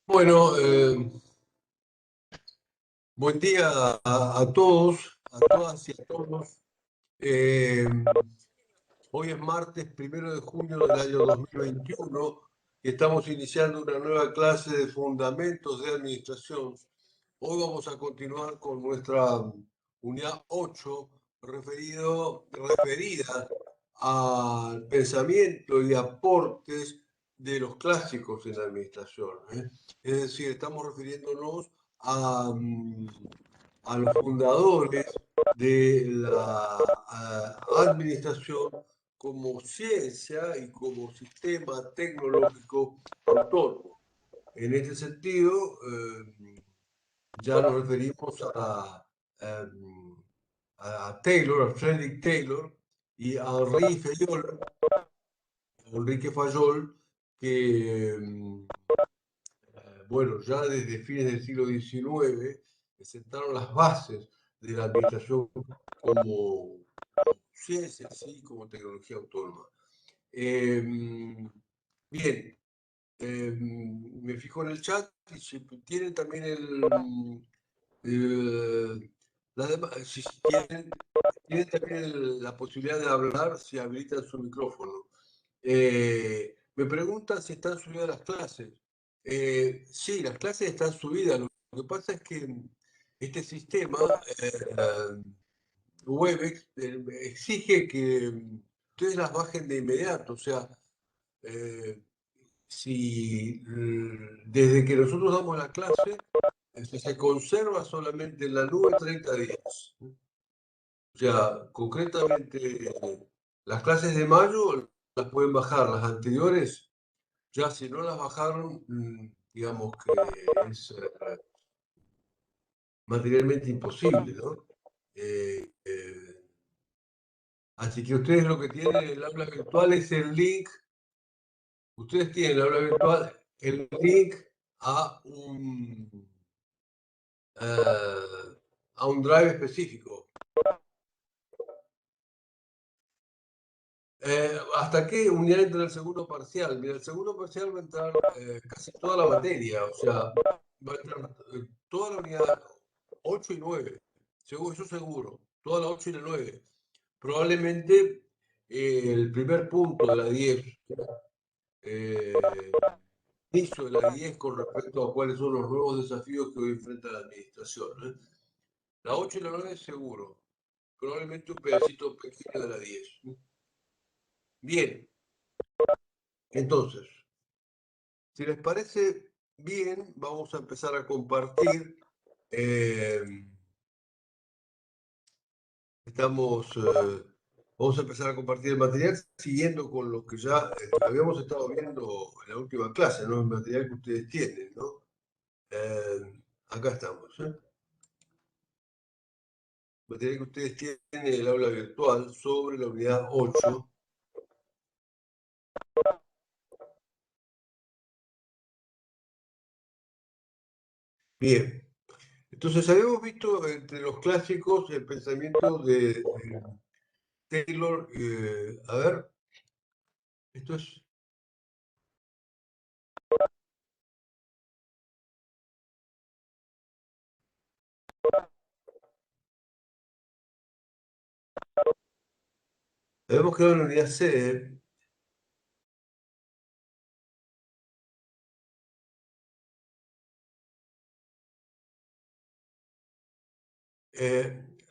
Bueno, buen día a todos, a todas y a todos. Eh, Hoy es martes 1 de junio del año 2021 y estamos iniciando una nueva clase de fundamentos de administración. Hoy vamos a continuar con nuestra unidad 8 referida al pensamiento y aportes de los clásicos en la administración, ¿eh? Es decir, estamos refiriéndonos a los fundadores de la administración como ciencia y como sistema tecnológico autónomo. En este sentido, ya nos referimos a Taylor, a Frederick Taylor y a Enrique Fayol, que bueno, ya desde fines del siglo XIX sentaron las bases de la administración como ciencia, sí, como tecnología autónoma. Bien, me fijo en el chat y si tienen también si tienen también la posibilidad de hablar si habilitan su micrófono. Me preguntan si están subidas las clases. Sí, las clases están subidas. Lo que pasa es que este sistema Webex exige que ustedes las bajen de inmediato. O sea, eh, si desde que nosotros damos la clase, se conserva solamente en la nube 30 días. O sea, concretamente, las clases de mayo las pueden bajar, las anteriores, ya si no las bajaron, digamos que es materialmente imposible, ¿no? Así que ustedes lo que tienen en el aula virtual es el link, ustedes tienen en el aula virtual el link a eh, a un drive específico. ¿Hasta qué unidad entra el segundo parcial? Mira, el segundo parcial va a entrar casi toda la materia, o sea, va a entrar toda la unidad 8 y 9, seguro, eso seguro, toda la 8 y la 9. Probablemente el primer punto de la 10, eh, inicio de la 10 con respecto a cuáles son los nuevos desafíos que hoy enfrenta la administración, ¿eh? La 8 y la 9 seguro, probablemente un pedacito pequeño de la 10. Bien, entonces, si les parece bien, vamos a empezar a compartir. eh, vamos a empezar a compartir el material siguiendo con lo que ya habíamos estado viendo en la última clase, ¿no? El material que ustedes tienen, ¿no? Acá estamos, ¿eh? Material que ustedes tienen en el aula virtual sobre la unidad 8. Bien, entonces habíamos visto entre los clásicos el pensamiento de Taylor. A ver, esto es. Habíamos quedado en la unidad C.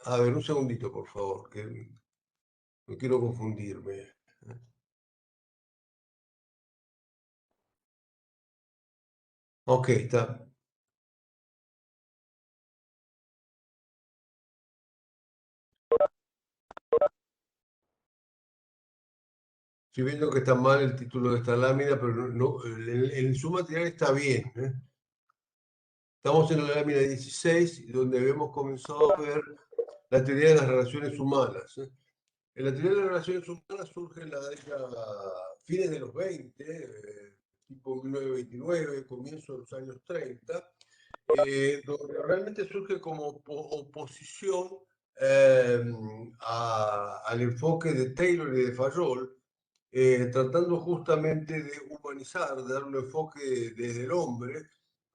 A ver, un segundito, por favor, que no quiero confundirme. Ok, está. Estoy viendo que está mal el título de esta lámina, pero en su material está bien, ¿eh? Estamos en la lámina 16, donde habíamos comenzado a ver la teoría de las relaciones humanas, ¿eh? En la teoría de las relaciones humanas surge en la década, fines de los 20, tipo 1929, comienzo de los años 30, donde realmente surge como oposición eh, al enfoque de Taylor y de Fayol, tratando justamente de humanizar, de dar un enfoque desde el hombre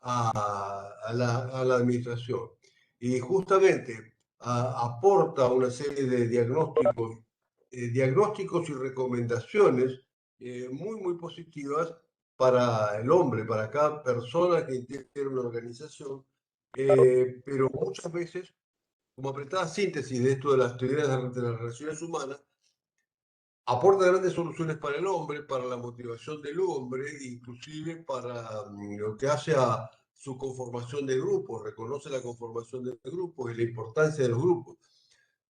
a la administración. Y justamente aporta una serie de diagnósticos y recomendaciones muy positivas para el hombre, para cada persona que integra una organización, pero muchas veces, como apretada síntesis de esto de las teorías de las relaciones humanas, aporta grandes soluciones para el hombre, para la motivación del hombre, inclusive para lo que hace a su conformación de grupos, reconoce la conformación de grupos y la importancia de los grupos.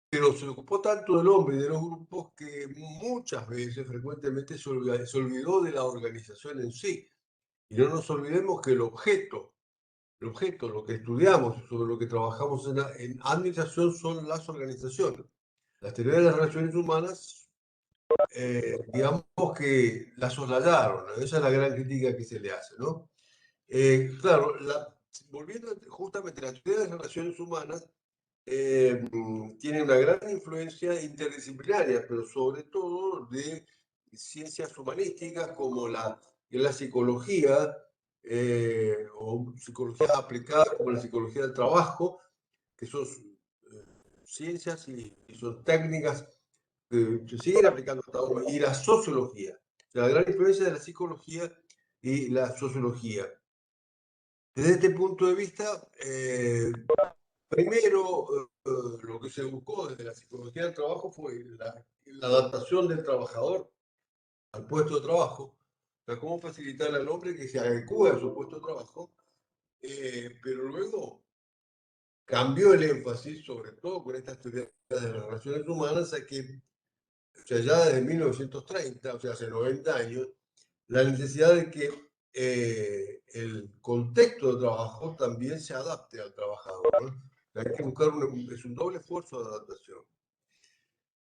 Pero se ocupó tanto del hombre y de los grupos que muchas veces, frecuentemente, se olvidó de la organización en sí. Y no nos olvidemos que el objeto, lo que estudiamos, sobre lo que trabajamos en administración son las organizaciones. Las teorías de las relaciones humanas digamos que la soslayaron, ¿no? Esa es la gran crítica que se le hace, ¿no? Claro, volviendo justamente a la teoría de las relaciones humanas, tiene una gran influencia interdisciplinaria, pero sobre todo de ciencias humanísticas como la psicología, o psicología aplicada como la psicología del trabajo, que son ciencias y son técnicas que se siguen aplicando hasta ahora, y la sociología, o sea, la gran influencia de la psicología y la sociología. Desde este punto de vista, primero, lo que se buscó desde la psicología del trabajo fue la adaptación del trabajador al puesto de trabajo, o sea, cómo facilitar al hombre que se adecue a su puesto de trabajo, pero luego cambió el énfasis, sobre todo con estas teorías de las relaciones humanas, a que, o sea, ya desde 1930, o sea, hace 90 años, la necesidad de que el contexto de trabajo también se adapte al trabajador, ¿no? Hay que buscar es un doble esfuerzo de adaptación.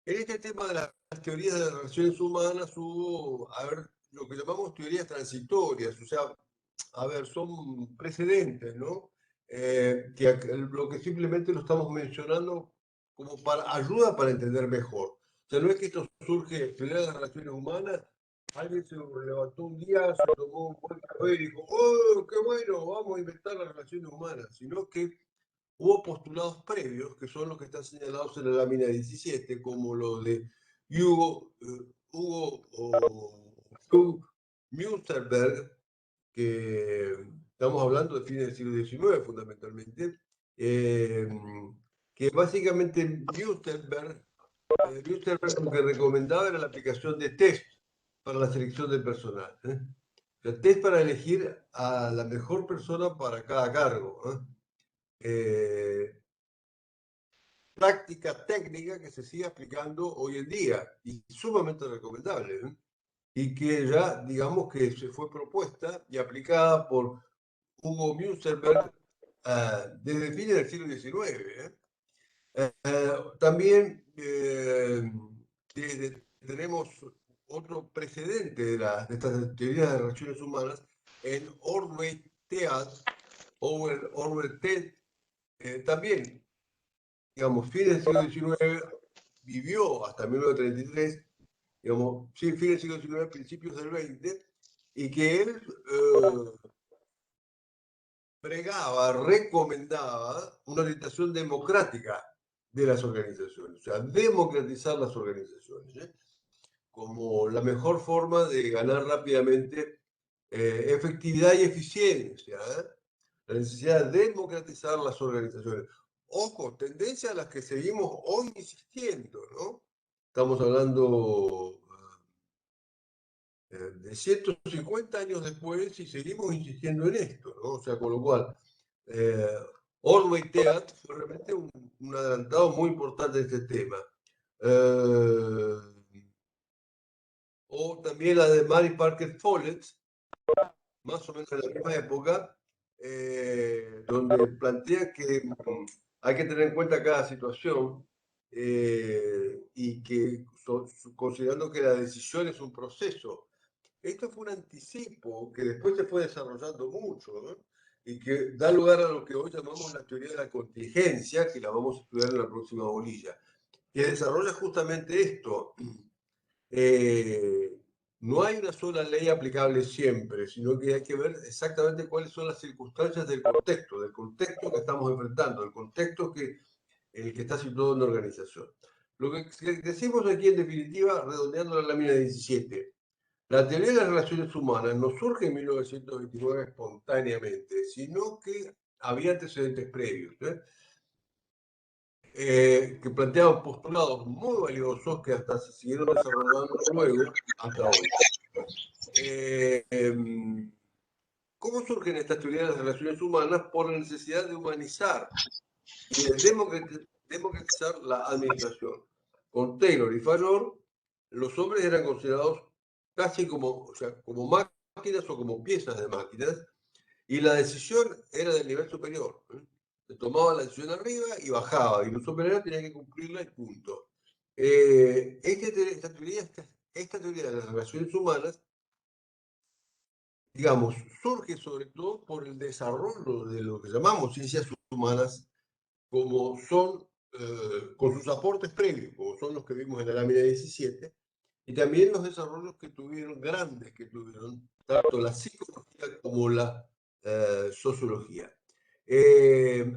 En este tema de las teorías de las relaciones humanas hubo, a ver, lo que llamamos teorías transitorias, o sea, a ver, son precedentes, ¿no? Lo que simplemente lo estamos mencionando como para ayuda para entender mejor. O sea, no es que esto surge, teoría de las relaciones humanas, alguien se levantó un día, se tomó un buen café y dijo, ¡oh, qué bueno, vamos a inventar las relaciones humanas! Sino que hubo postulados previos, que son los que están señalados en la lámina 17, como lo de Hugo Münsterberg, que estamos hablando de fines del siglo XIX fundamentalmente, que básicamente Münsterberg lo que recomendaba era la aplicación de test para la selección del personal. El test para elegir a la mejor persona para cada cargo. Práctica técnica que se sigue aplicando hoy en día y sumamente recomendable, y que ya digamos que se fue propuesta y aplicada por Hugo Münsterberg desde fines del siglo XIX. También tenemos otro precedente de estas teorías de relaciones humanas en Orwell Teat, Orwell Ted, también, digamos, fines del siglo XIX, vivió hasta 1933, digamos, sí, fines del siglo XIX, principios del XX, y que él pregaba, recomendaba una orientación democrática de las organizaciones, o sea, democratizar las organizaciones, como la mejor forma de ganar rápidamente efectividad y eficiencia, la necesidad de democratizar las organizaciones. Ojo, tendencia a las que seguimos hoy insistiendo, ¿no? Estamos hablando de 150 años después y seguimos insistiendo en esto, ¿no? O sea, con lo cual, Orwell Teat fue realmente un adelantado muy importante en este tema. O también la de Mary Parker Follett, más o menos en la misma época, donde plantea que hay que tener en cuenta cada situación y que considerando que la decisión es un proceso. Esto fue un anticipo que después se fue desarrollando mucho, ¿no? Y que da lugar a lo que hoy llamamos la teoría de la contingencia, que la vamos a estudiar en la próxima bolilla, que desarrolla justamente esto. no hay una sola ley aplicable siempre, sino que hay que ver exactamente cuáles son las circunstancias del contexto que estamos enfrentando, el contexto en el que está situado una organización. Lo que decimos aquí, en definitiva, redondeando la lámina 17, la teoría de las relaciones humanas no surge en 1929 espontáneamente, sino que había antecedentes previos, que planteaban postulados muy valiosos que hasta se siguieron desarrollando luego hasta hoy. ¿Cómo surgen estas teorías de las relaciones humanas? Por la necesidad de humanizar y de democratizar la administración. Con Taylor y Fayol, los hombres eran considerados casi como, o sea, como máquinas o como piezas de máquinas, y la decisión era del nivel superior. Se tomaba la decisión arriba y bajaba, y los superiores tenían que cumplirla y punto. Esta teoría de las relaciones humanas, digamos, surge sobre todo por el desarrollo de lo que llamamos ciencias humanas, como son, con sus aportes previos, como son los que vimos en la lámina 17, y también los desarrollos que tuvieron, grandes que tuvieron, tanto la psicología como la sociología.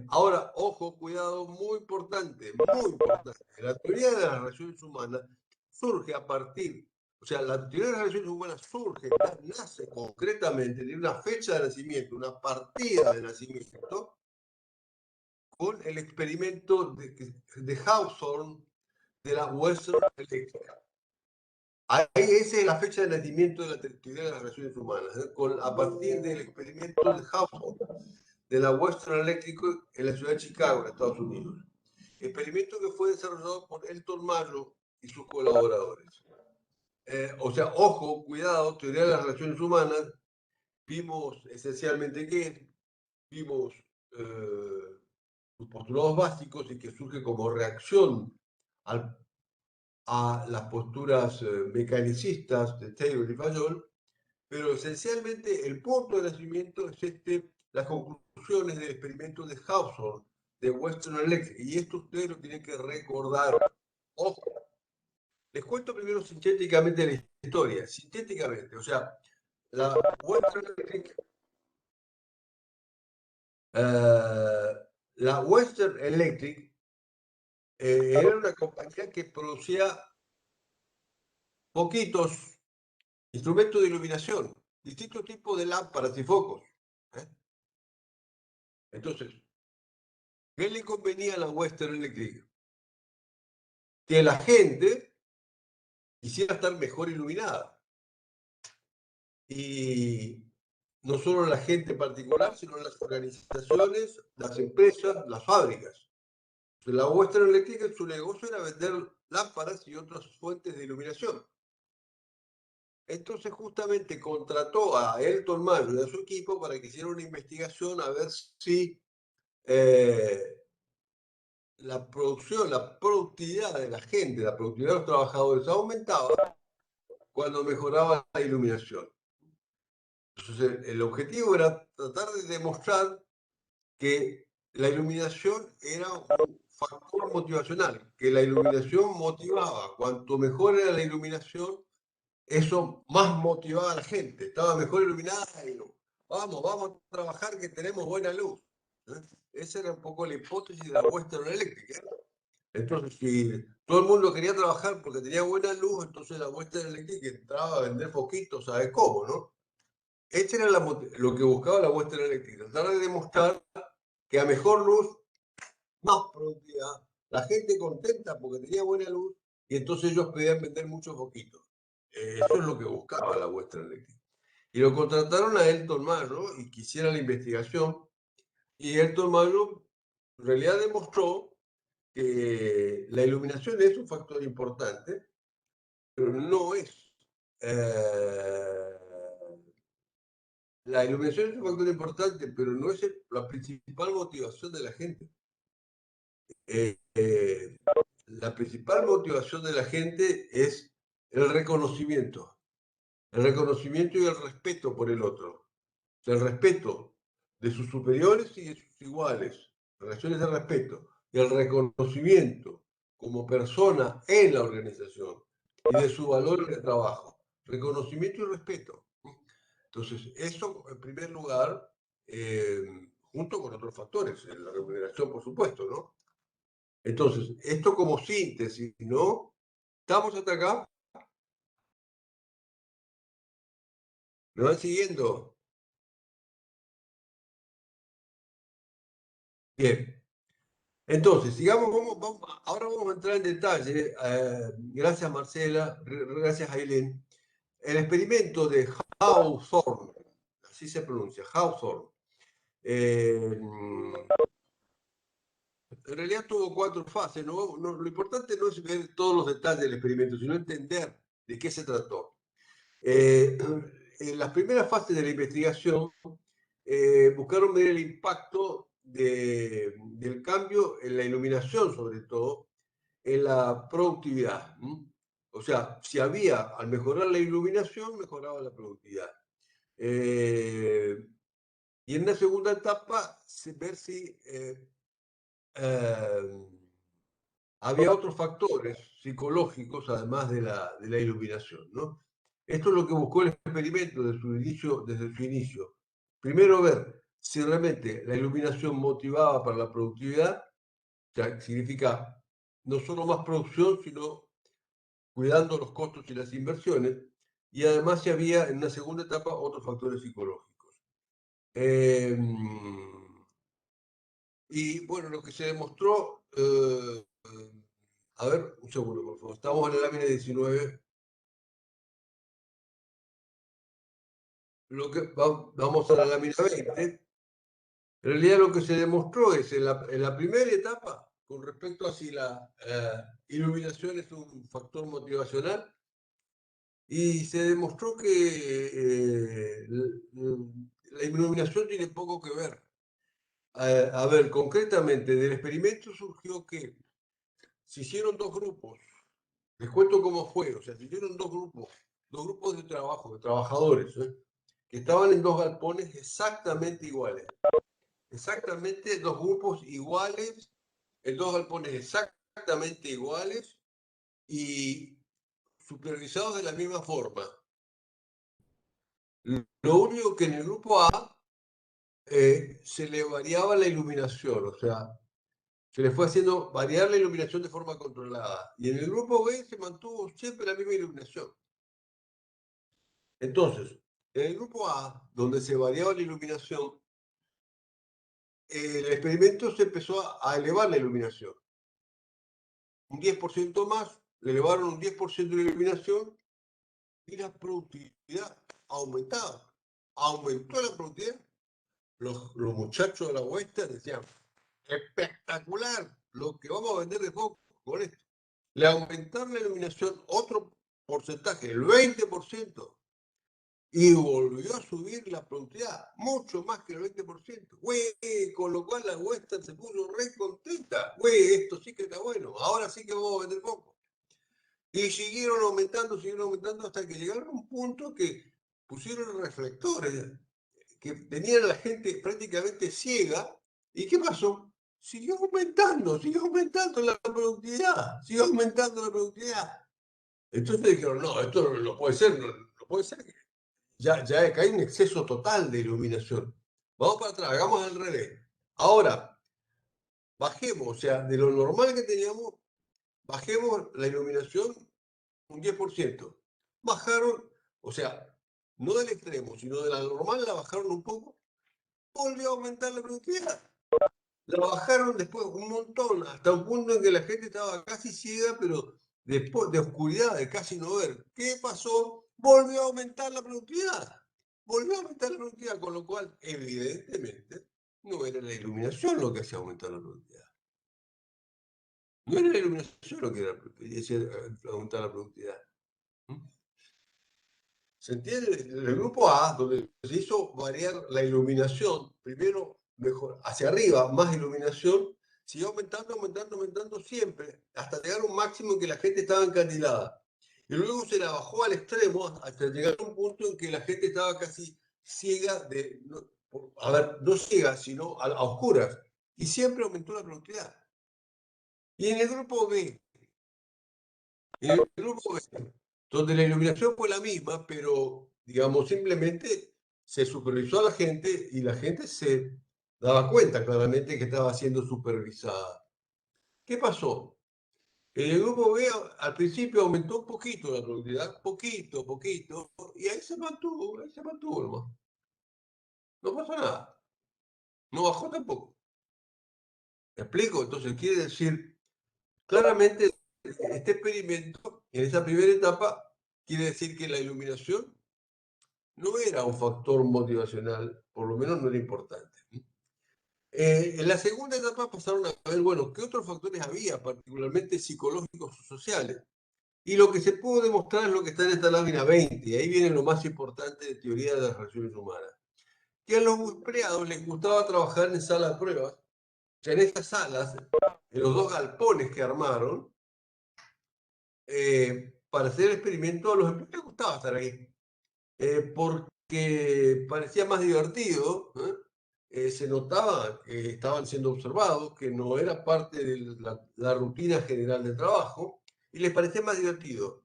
Ahora, ojo, cuidado, muy importante, muy importante. La teoría de las relaciones humanas surge a partir, o sea, la teoría de las relaciones humanas surge, nace concretamente de una fecha de nacimiento, una partida de nacimiento, con el experimento de Hawthorne de la Western Electric. Ahí esa es la fecha de nacimiento de la teoría de las relaciones humanas, a partir del experimento de Hawthorne de la Western Electric en la ciudad de Chicago, en Estados Unidos. Experimento que fue desarrollado por Elton Mayo y sus colaboradores. O sea, ojo, cuidado, teoría de las relaciones humanas, vimos esencialmente qué, vimos sus postulados básicos y que surge como reacción a las posturas mecanicistas de Taylor y Fayol, pero esencialmente el punto de nacimiento es las conclusiones del experimento de Hawthorne de Western Electric, y esto ustedes lo tienen que recordar. Ojo, les cuento primero sintéticamente la historia, sintéticamente, o sea, la Western Electric, la Western Electric era una compañía que producía poquitos instrumentos de iluminación, distintos tipos de lámparas y focos. Entonces, ¿qué le convenía a la Western Electric? Que la gente quisiera estar mejor iluminada. Y no solo la gente en particular, sino las organizaciones, las empresas, las fábricas. La Western Electric, su negocio era vender lámparas y otras fuentes de iluminación. Entonces justamente contrató a Elton Mayo y a su equipo para que hiciera una investigación a ver si la producción, la productividad de la gente, la productividad de los trabajadores aumentaba cuando mejoraba la iluminación. Entonces, el objetivo era tratar de demostrar que la iluminación era un factor motivacional, que la iluminación motivaba. Cuanto mejor era la iluminación, eso más motivaba a la gente. Estaba mejor iluminada y vamos a trabajar que tenemos buena luz. Esa era un poco la hipótesis de la Western Electric. Entonces, si todo el mundo quería trabajar porque tenía buena luz, entonces la Western Electric entraba a vender foquitos, ¿sabes cómo, no? Este era lo que buscaba la Western Electric, tratar de demostrar que a mejor luz, más productividad, la gente contenta porque tenía buena luz, y entonces ellos podían vender muchos foquitos. Eso es lo que buscaba la Western Electric. Y lo contrataron a Elton Mayo y que hiciera la investigación, y Elton Mayo en realidad demostró que la iluminación es un factor importante, pero no es. La iluminación es un factor importante, pero no es la principal motivación de la gente. La principal motivación de la gente es el reconocimiento y el respeto por el otro. El respeto de sus superiores y de sus iguales, relaciones de respeto, y el reconocimiento como persona en la organización y de su valor en el trabajo. reconocimiento y respeto. Entonces, eso en primer lugar, junto con otros factores, la remuneración, por supuesto, ¿no? Entonces, esto como síntesis, ¿no? ¿Estamos hasta acá? ¿Me van siguiendo? Bien. Entonces, digamos, ahora vamos a entrar en detalle, gracias Marcela, gracias Ailén, el experimento de Hawthorne, así se pronuncia, Hawthorne. En realidad tuvo 4 fases, lo importante no es ver todos los detalles del experimento, sino entender de qué se trató. En las primeras fases de la investigación buscaron medir el impacto del cambio en la iluminación, sobre todo, en la productividad. O sea, si había, al mejorar la iluminación, mejoraba la productividad. Y en una segunda etapa, ver si había otros factores psicológicos, además de la iluminación, ¿no? Esto es lo que buscó el experimento desde su inicio. Primero ver si realmente la iluminación motivaba para la productividad, o sea, significa no solo más producción, sino cuidando los costos y las inversiones, y además si había en una segunda etapa otros factores psicológicos. Y bueno, lo que se demostró, a ver, un segundo, por favor, estamos en la lámina 19. Vamos a la lámina 20. En realidad lo que se demostró es en la primera etapa, con respecto a si la iluminación es un factor motivacional, y se demostró que la iluminación tiene poco que ver. A ver, concretamente, del experimento surgió que se hicieron 2 grupos. Les cuento cómo fue. O sea, se hicieron 2 grupos de trabajo, de trabajadores, que estaban en 2 galpones exactamente iguales. Exactamente 2 grupos iguales, en 2 galpones exactamente iguales y supervisados de la misma forma. Lo único que en el grupo A se le variaba la iluminación, o sea, se le fue haciendo variar la iluminación de forma controlada. Y en el grupo B se mantuvo siempre la misma iluminación. Entonces, en el grupo A, donde se variaba la iluminación, el experimento se empezó a elevar la iluminación. Un 10% más, le elevaron un 10% de la iluminación y la productividad aumentaba. Aumentó la productividad. Los muchachos de la Western decían, espectacular, lo que vamos a vender de poco con esto. Le aumentaron la iluminación otro porcentaje, el 20%, y volvió a subir la productividad, mucho más que el 20%. Con lo cual la Western se puso re contenta. Esto sí que está bueno, ahora sí que vamos a vender poco. Y siguieron aumentando hasta que llegaron a un punto que pusieron reflectores que tenían a la gente prácticamente ciega. ¿Y qué pasó? Siguió aumentando la productividad, siguió aumentando la productividad. Entonces dijeron, no, esto no puede ser, no puede ser. Ya hay un exceso total de iluminación. Vamos para atrás, hagamos al revés. Ahora, bajemos, o sea, de lo normal que teníamos, bajemos la iluminación un 10%. Bajaron, o sea, no del extremo, sino de la normal, la bajaron un poco, volvió a aumentar la productividad. La bajaron después un montón, hasta un punto en que la gente estaba casi ciega, pero después de oscuridad, de casi no ver. ¿Qué pasó? Volvió a aumentar la productividad. Volvió a aumentar la productividad, con lo cual, evidentemente, no era la iluminación lo que hacía aumentar la productividad. No era la iluminación lo que hacía aumentar la productividad. ¿Se entiende? El grupo A, donde se hizo variar la iluminación, primero mejor, hacia arriba, más iluminación, siguió aumentando siempre, hasta llegar a un máximo en que la gente estaba encandilada. Y luego se la bajó al extremo hasta llegar a un punto en que la gente estaba casi ciega, a ver, no ciega, sino a oscuras. Y siempre aumentó la productividad. Y en el grupo B, donde la iluminación fue la misma, pero, digamos, simplemente se supervisó a la gente y la gente se daba cuenta claramente que estaba siendo supervisada. ¿Qué pasó? En el grupo B al principio aumentó un poquito la productividad, poquito, poquito, y ahí se mantuvo nomás. No pasó nada, no bajó tampoco. ¿Me explico? Entonces quiere decir, claramente este experimento, en esa primera etapa, quiere decir que la iluminación no era un factor motivacional, por lo menos no era importante. En la segunda etapa pasaron a ver, bueno, qué otros factores había, particularmente psicológicos o sociales. Y lo que se pudo demostrar es lo que está en esta lámina 20, y ahí viene lo más importante de teoría de las relaciones humanas. Que a los empleados les gustaba trabajar en salas de pruebas, o sea, en estas salas, en los dos galpones que armaron, para hacer el experimento, a los empleados les gustaba estar ahí. Porque parecía más divertido, se notaba que estaban siendo observados, que no era parte de la rutina general de trabajo, y les parecía más divertido.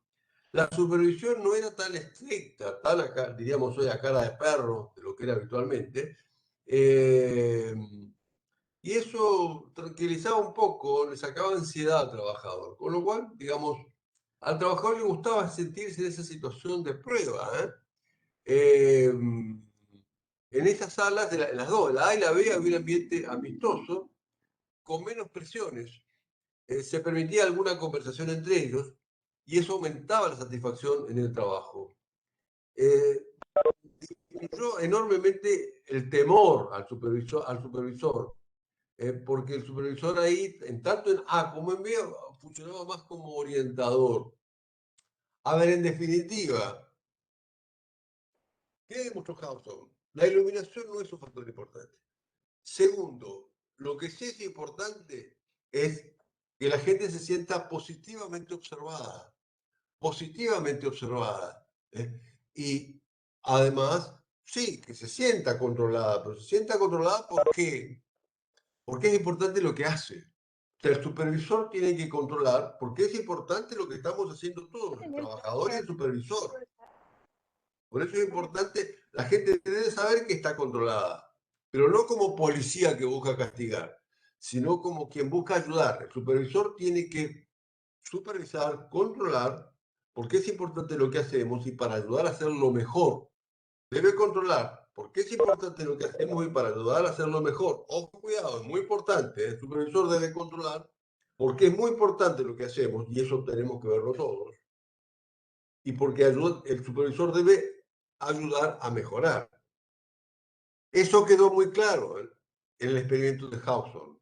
La supervisión no era tan estricta, tan acá, diríamos hoy a cara de perro, de lo que era habitualmente, eh, y eso tranquilizaba un poco, le sacaba ansiedad al trabajador, con lo cual, digamos, al trabajador le gustaba sentirse en esa situación de prueba, ¿eh? En esas salas, en las dos, la A y la B, había un ambiente amistoso, con menos presiones. Se permitía alguna conversación entre ellos y eso aumentaba la satisfacción en el trabajo. Disminuyó enormemente el temor al supervisor, porque el supervisor ahí, en tanto en A como en B, funcionaba más como orientador. A ver, en definitiva, ¿qué demostró Hobson? La iluminación no es un factor importante. Segundo, lo que sí es importante es que la gente se sienta positivamente observada. ¿Eh? Y además, sí, que se sienta controlada, pero se sienta controlada ¿por qué? Porque es importante lo que hace. O sea, el supervisor tiene que controlar porque es importante lo que estamos haciendo todos, el trabajador y el supervisor. Por eso es importante, la gente debe saber que está controlada, pero no como policía que busca castigar, sino como quien busca ayudar. El supervisor tiene que supervisar, controlar, porque es importante lo que hacemos y para ayudar a hacerlo mejor. Debe controlar, porque es importante lo que hacemos y para ayudar a hacerlo mejor. Ojo, cuidado, es muy importante. El supervisor debe controlar, porque es muy importante lo que hacemos y eso tenemos que verlo todos y porque el supervisor debe ayudar a mejorar. Eso quedó muy claro en el experimento de Hawthorne.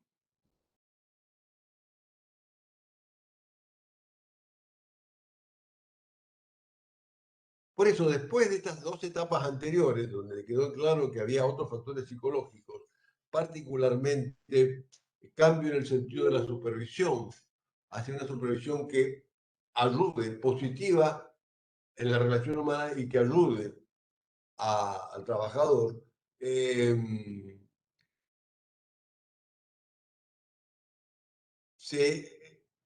Por eso, después de estas dos etapas anteriores, donde quedó claro que había otros factores psicológicos, particularmente el cambio en el sentido de la supervisión, hacia una supervisión que ayude, positiva en la relación humana y que ayude al trabajador,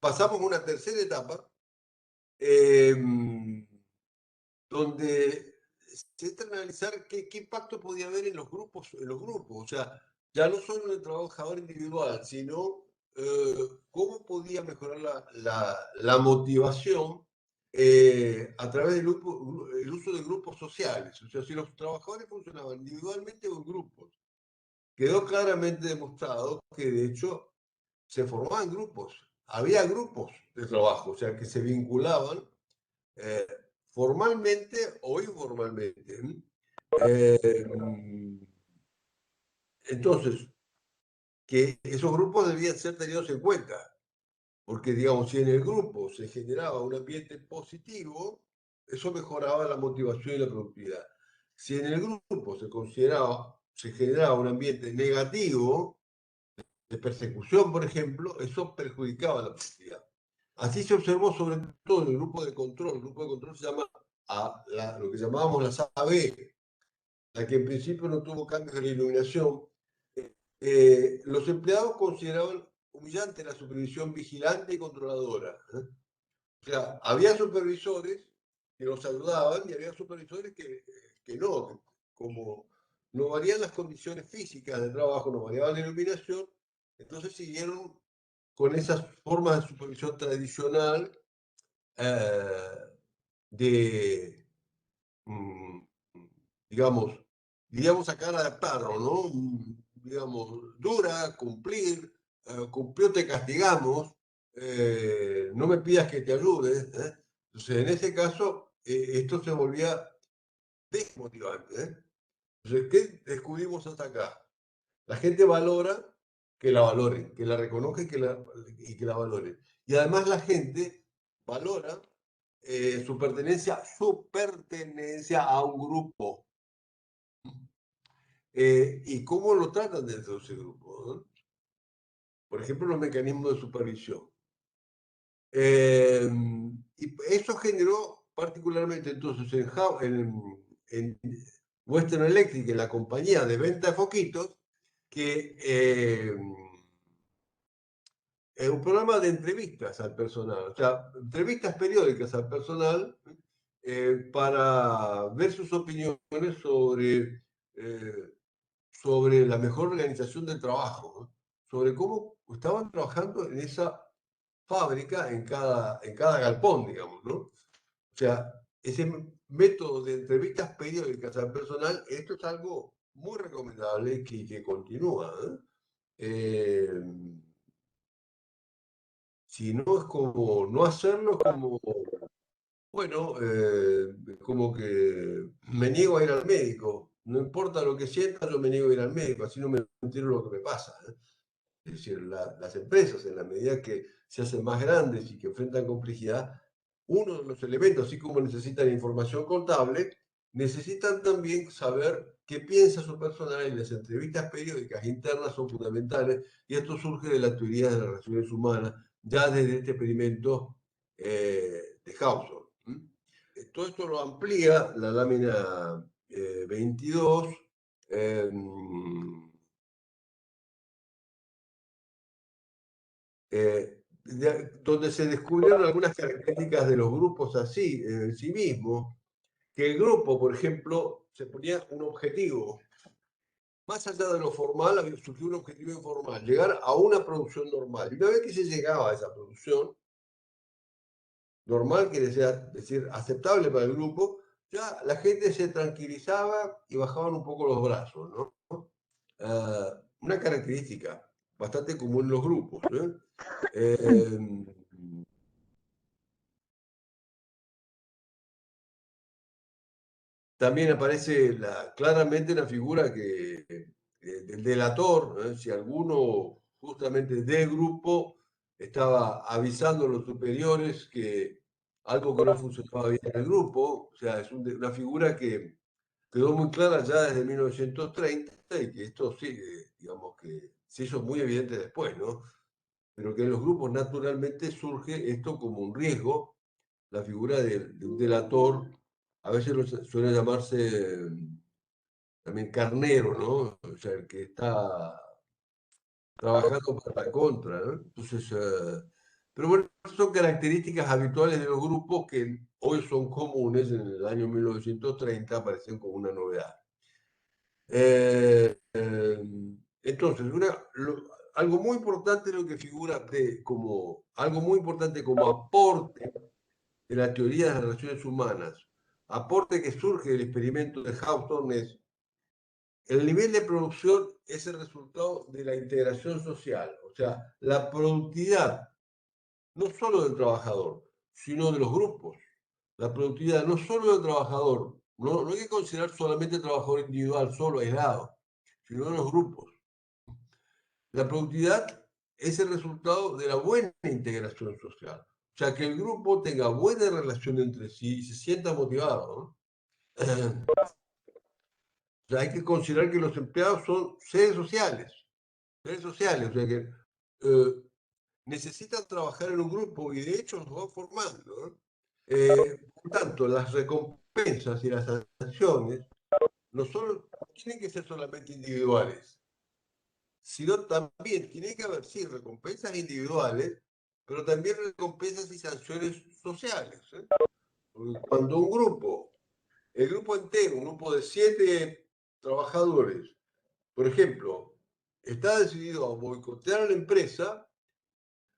pasamos a una tercera etapa eh, donde se trata de analizar qué impacto podía haber en los grupos. O sea, ya no solo en el trabajador individual, sino cómo podía mejorar la motivación a través del el uso de grupos sociales. O sea, si los trabajadores funcionaban individualmente o en grupos. Quedó claramente demostrado que de hecho se formaban grupos, había grupos de trabajo, o sea, que se vinculaban eh, formalmente o informalmente. Eh, entonces, que esos grupos debían ser tenidos en cuenta, porque digamos, si en el grupo se generaba un ambiente positivo, eso mejoraba la motivación y la productividad. Si en el grupo se generaba un ambiente negativo, de persecución, por ejemplo, eso perjudicaba la productividad. Así se observó sobre todo en el grupo de control. El grupo de control se llama lo que llamábamos la AB, la que en principio no tuvo cambios en la iluminación. Los empleados consideraban humillante la supervisión vigilante y controladora. O sea, había supervisores que los ayudaban y había supervisores que no, como no varían las condiciones físicas del trabajo, no variaba la iluminación, entonces siguieron con esas formas de supervisión tradicional eh, de, mm, digamos, diríamos acá adaptarlo, ¿no? Digamos, dura, cumplir, cumplió, te castigamos, no me pidas que te ayude. ¿Eh? Entonces, en ese caso, esto se volvía desmotivante. ¿Eh? Entonces, ¿qué descubrimos hasta acá? La gente valora que la valoren, que la reconozca y que la valoren. Y además la gente valora su pertenencia a un grupo. ¿Y cómo lo tratan dentro de ese grupo? ¿No? Por ejemplo, los mecanismos de supervisión. Y eso generó particularmente entonces en Western Electric, en la compañía de venta de foquitos, que es un programa de entrevistas al personal, o sea, entrevistas periódicas al personal para ver sus opiniones eh, sobre la mejor organización del trabajo, ¿no? Sobre cómo estaban trabajando en esa fábrica, en cada galpón, digamos, ¿no? O sea, ese método de entrevistas periódicas al personal, esto es algo muy recomendable que continúa. ¿Eh? Eh, si no es como no hacerlo, es como, bueno, como que me niego a ir al médico. No importa lo que sienta, yo me niego a ir al médico, así no me entero lo que me pasa. ¿Eh? Es decir, las empresas, en la medida que se hacen más grandes y que enfrentan complejidad, uno de los elementos, así como necesitan información contable, necesitan también saber qué piensa su personal, y las entrevistas periódicas internas son fundamentales, y esto surge de la teoría de las relaciones humanas, ya desde este experimento de Hawthorne. Todo esto lo amplía la lámina 22. eh, Donde se descubrieron algunas características de los grupos así, en sí mismos, que el grupo, por ejemplo, se ponía un objetivo. Más allá de lo formal, surgió un objetivo informal, llegar a una producción normal. Y una vez que se llegaba a esa producción normal, quiere decir aceptable para el grupo, ya la gente se tranquilizaba y bajaban un poco los brazos, ¿no? Una característica bastante común en los grupos. ¿Eh? Eh, También aparece claramente la figura del delator, ¿eh? Si alguno justamente del grupo estaba avisando a los superiores que algo que no funcionaba bien en el grupo, o sea, es una figura que quedó muy clara ya desde 1930 y que esto sigue, digamos que se hizo muy evidente después, ¿no? Pero que en los grupos naturalmente surge esto como un riesgo, la figura de un delator, a veces suele llamarse también carnero, ¿no? O sea, el que está trabajando para la contra, ¿no? Entonces, pero bueno, son características habituales de los grupos que hoy son comunes, en el año 1930 aparecen como una novedad. Eh, eh, entonces, algo muy importante lo que figura como algo muy importante como aporte de la teoría de las relaciones humanas, aporte que surge del experimento de Hawthorne es el nivel de producción es el resultado de la integración social, o sea, la productividad no solo del trabajador, sino de los grupos. La productividad no solo del trabajador, no hay que considerar solamente el trabajador individual, solo, aislado, sino de los grupos. La productividad es el resultado de la buena integración social. O sea, que el grupo tenga buena relación entre sí y se sienta motivado, ¿no? O sea, hay que considerar que los empleados son seres sociales, o sea que necesitan trabajar en un grupo y de hecho los van formando, ¿no? Por tanto, las recompensas y las sanciones no tienen que ser solamente individuales, sino también tiene que haber, sí, recompensas individuales, pero también recompensas y sanciones sociales. ¿Eh? Cuando el grupo entero, un grupo de 7 trabajadores, por ejemplo, está decidido a boicotear a la empresa,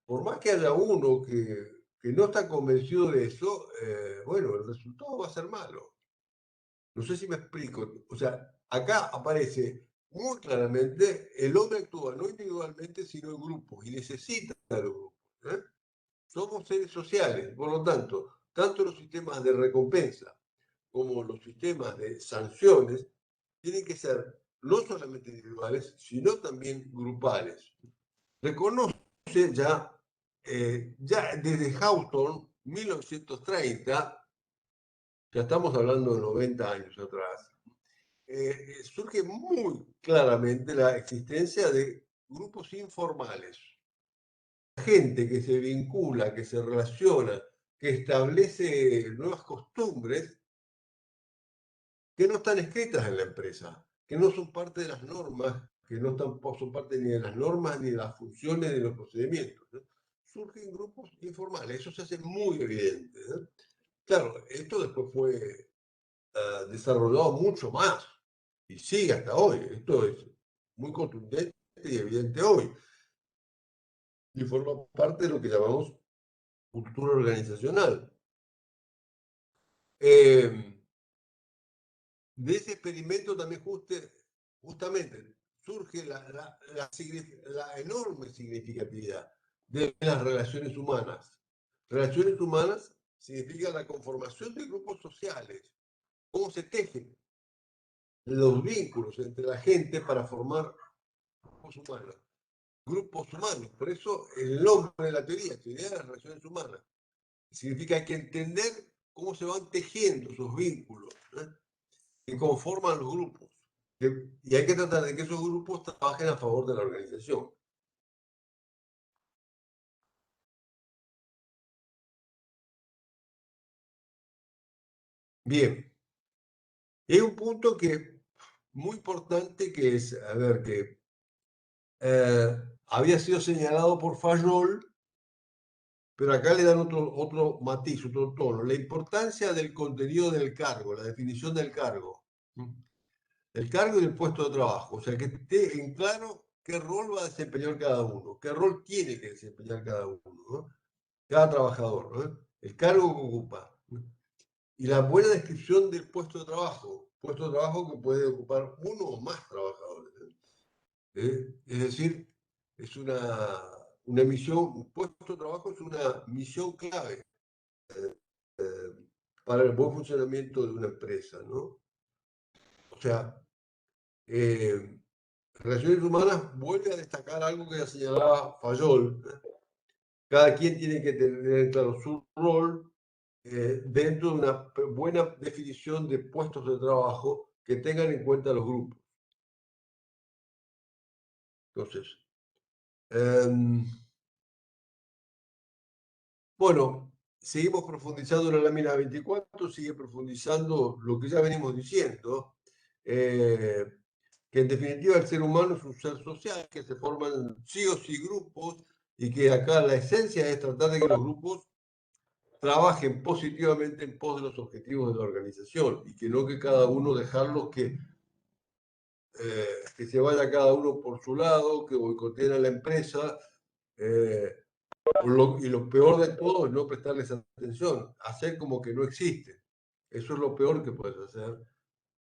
por más que haya uno que no está convencido de eso, bueno, el resultado va a ser malo. No sé si me explico. O sea, acá aparece muy claramente el hombre actúa no individualmente, sino en grupos y necesita de los grupos. ¿Eh? Somos seres sociales, por lo tanto los sistemas de recompensa como los sistemas de sanciones tienen que ser no solamente individuales, sino también grupales. Reconoce ya, ya desde Hawthorne, 1930, ya estamos hablando de 90 años atrás, surge muy claramente la existencia de grupos informales. Gente que se vincula, que se relaciona, que establece nuevas costumbres que no están escritas en la empresa, que no son parte de las normas, que no son parte ni de las normas, ni de las funciones, ni de los procedimientos. ¿No? Surgen grupos informales, eso se hace muy evidente. ¿No? Claro, esto después fue desarrollado mucho más y sigue hasta hoy. Esto es muy contundente y evidente hoy. Y forma parte de lo que llamamos cultura organizacional. De ese experimento también justamente surge la enorme significatividad de las relaciones humanas. Relaciones humanas significa la conformación de grupos sociales, cómo se tejen los vínculos entre la gente para formar grupos humanos. Grupos humanos, por eso el nombre de la teoría de las relaciones humanas. Significa que hay que entender cómo se van tejiendo esos vínculos, ¿eh? Que conforman los grupos. Y hay que tratar de que esos grupos trabajen a favor de la organización. Bien, y hay un punto que muy importante que es, a ver, que había sido señalado por Fayol, pero acá le dan otro matiz, otro tono, la importancia del contenido del cargo, la definición del cargo. El cargo y el puesto de trabajo, o sea, que esté en claro qué rol va a desempeñar cada uno, qué rol tiene que desempeñar cada uno, ¿no? Cada trabajador, ¿no? El cargo que ocupa. Y la buena descripción del puesto de trabajo que puede ocupar uno o más trabajadores. Es decir, es una misión, un puesto de trabajo es una misión clave eh, para el buen funcionamiento de una empresa, ¿no? O sea, eh, Relaciones Humanas vuelve a destacar algo que ya señalaba Fayol. Cada quien tiene que tener claro su rol dentro de una buena definición de puestos de trabajo que tengan en cuenta los grupos. Entonces, eh, bueno, seguimos profundizando en la lámina 24, sigue profundizando lo que ya venimos diciendo, que en definitiva el ser humano es un ser social, que se forman sí o sí grupos y que acá la esencia es tratar de que los grupos trabajen positivamente en pos de los objetivos de la organización y que no que cada uno dejarlos que se vaya cada uno por su lado, que boicoteen a la empresa, eh, y lo peor de todo es no prestarles atención, hacer como que no existe. Eso es lo peor que puedes hacer,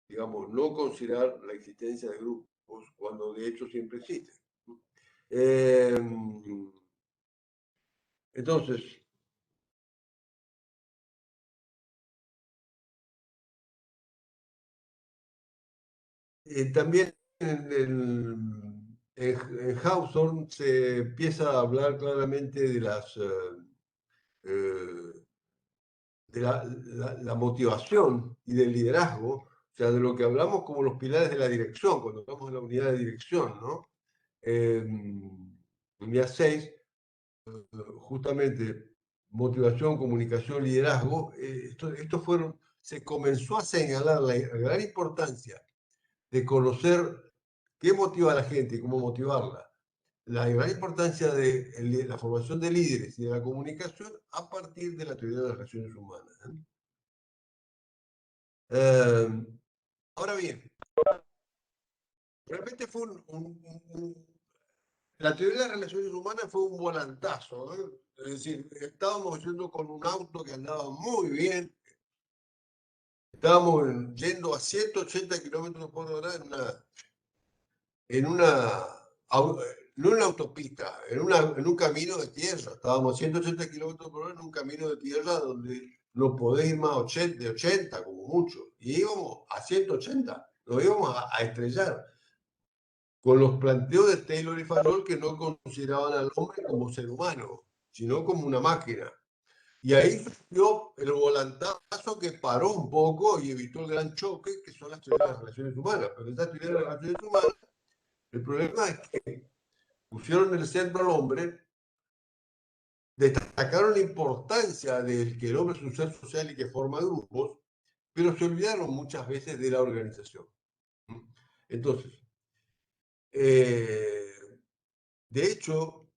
digamos, no considerar la existencia de grupos cuando de hecho siempre existen. Eh, entonces, también en Hawthorne se empieza a hablar claramente de eh, la motivación y del liderazgo, o sea, de lo que hablamos como los pilares de la dirección, cuando hablamos de la unidad de dirección, ¿no? Unidad 6 justamente motivación, comunicación, liderazgo, estos fueron, se comenzó a señalar la gran importancia de conocer qué motiva a la gente y cómo motivarla. La gran importancia de la formación de líderes y de la comunicación a partir de la teoría de las relaciones humanas. ¿Eh? Ahora bien, realmente fue la teoría de las relaciones humanas fue un volantazo, ¿eh? Es decir, estábamos yendo con un auto que andaba muy bien, estábamos yendo a 180 kilómetros por hora en una, no en una autopista, en un camino de tierra. Estábamos a 180 kilómetros por hora en un camino de tierra donde no podés ir más de 80 como mucho. Y íbamos a 180, nos íbamos a estrellar con los planteos de Taylor y Farol que no consideraban al hombre como ser humano, sino como una máquina. Y ahí surgió el volantazo que paró un poco y evitó el gran choque, que son las teorías de las relaciones humanas. Pero estas teorías de las relaciones humanas, el problema es que pusieron en el centro al hombre, destacaron la importancia de que el hombre es un ser social y que forma grupos, pero se olvidaron muchas veces de la organización. Entonces, de hecho,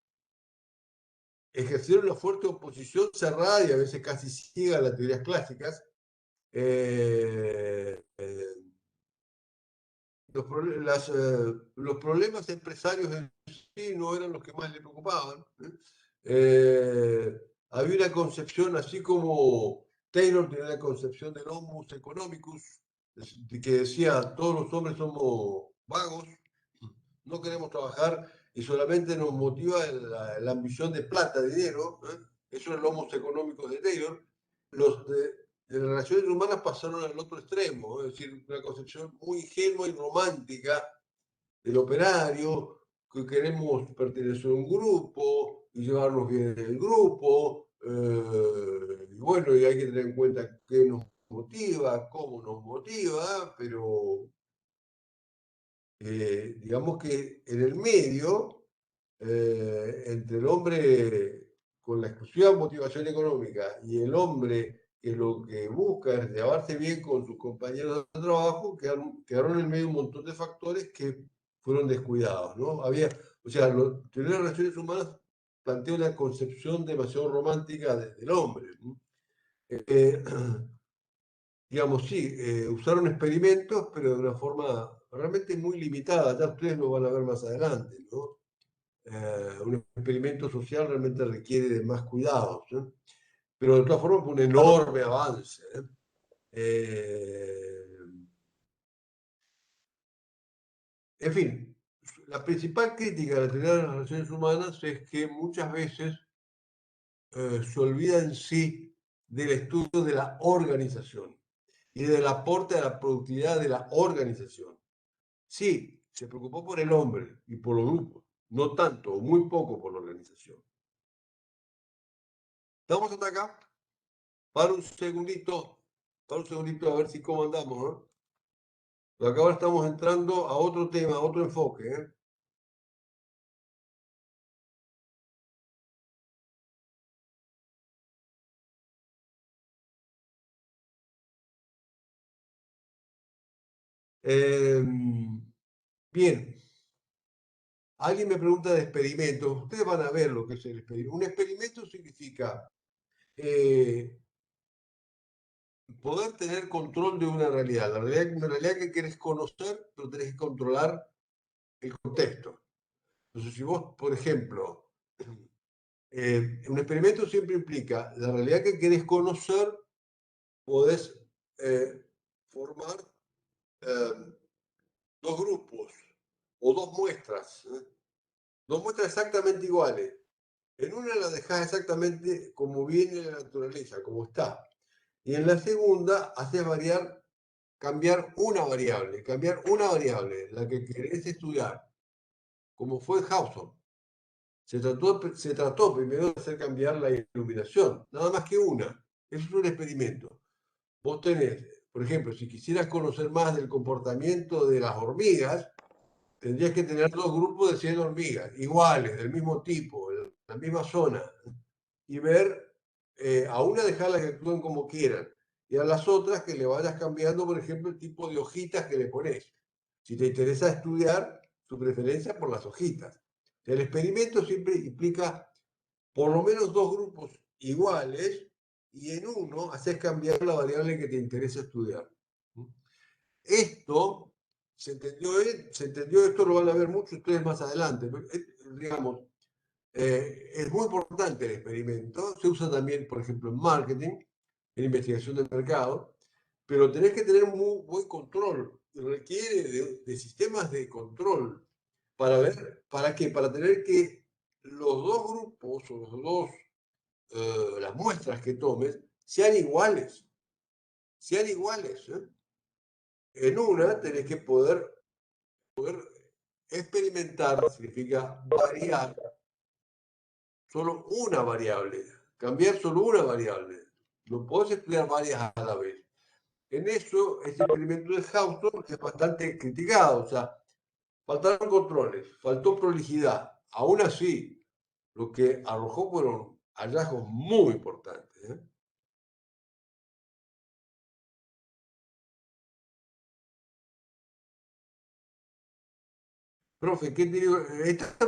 ejercieron una fuerte oposición cerrada y a veces casi ciega a las teorías clásicas. Eh, eh, los problemas empresarios en sí no eran los que más le preocupaban. Había una concepción, así como Taylor tenía la concepción del homus economicus, que decía todos los hombres somos vagos, no queremos trabajar y solamente nos motiva la ambición de plata, de dinero. Eso es el homus económico de Taylor. Los de las relaciones humanas pasaron al otro extremo, es decir, una concepción muy ingenua y romántica del operario, que queremos pertenecer a un grupo y llevarnos bien en el grupo, y bueno, y hay que tener en cuenta qué nos motiva, cómo nos motiva, pero digamos que en el medio, entre el hombre con la exclusiva motivación económica y el hombre que lo que busca es llevarse bien con sus compañeros de trabajo, quedaron en el medio un montón de factores que fueron descuidados, ¿no? O sea, tener las relaciones humanas plantea una concepción demasiado romántica del hombre, ¿no? Eh, digamos, sí, usaron experimentos, pero de una forma realmente muy limitada. Ya ustedes lo van a ver más adelante, ¿no? Un experimento social realmente requiere de más cuidados, ¿no? Pero de todas formas fue un enorme avance, ¿eh? Eh, en fin, la principal crítica de la teoría de las relaciones humanas es que muchas veces se olvida en sí del estudio de la organización y del aporte a la productividad de la organización. Sí, se preocupó por el hombre y por los grupos, no tanto o muy poco por la organización. ¿Estamos hasta acá? Para un segundito a ver si cómo andamos, ¿no? Pero acá ahora estamos entrando a otro tema, a otro enfoque, ¿eh? Eh, bien, alguien me pregunta de experimentos. Ustedes van a ver lo que es el experimento. Un experimento significa eh, poder tener control de una realidad que querés conocer, pero tenés que controlar el contexto. Entonces, si vos, por ejemplo, un experimento siempre implica la realidad que querés conocer, podés formar eh, dos grupos o dos muestras exactamente iguales. En una la dejás exactamente como viene la naturaleza, como está. Y en la segunda haces cambiar una variable, la que querés estudiar, como fue Hawthorne. Se trató primero de hacer cambiar la iluminación, nada más que una. Eso es un experimento. Vos tenés, por ejemplo, si quisieras conocer más del comportamiento de las hormigas, tendrías que tener dos grupos de 100 hormigas, iguales, del mismo tipo, en la misma zona, y ver, a una dejarlas que actúen como quieran, y a las otras que le vayas cambiando, por ejemplo, el tipo de hojitas que le pones. Si te interesa estudiar su preferencia por las hojitas. El experimento siempre implica por lo menos dos grupos iguales y en uno haces cambiar la variable que te interesa estudiar. Esto se entendió, esto lo van a ver muchos ustedes más adelante. Digamos, es muy importante el experimento, se usa también, por ejemplo, en marketing, en investigación del mercado, pero tenés que tener un muy buen control, requiere de sistemas de control para ver, ¿para qué? Para tener que los dos grupos o los dos, las muestras que tomes sean iguales, sean iguales. En una tenés que poder experimentar, significa variar solo una variable, cambiar solo una variable. No podés estudiar varias a la vez. En eso, este experimento de Houston es bastante criticado, o sea, faltaron controles, faltó prolijidad. Aún así, lo que arrojó fueron hallazgos muy importantes. Profe, ¿qué te digo?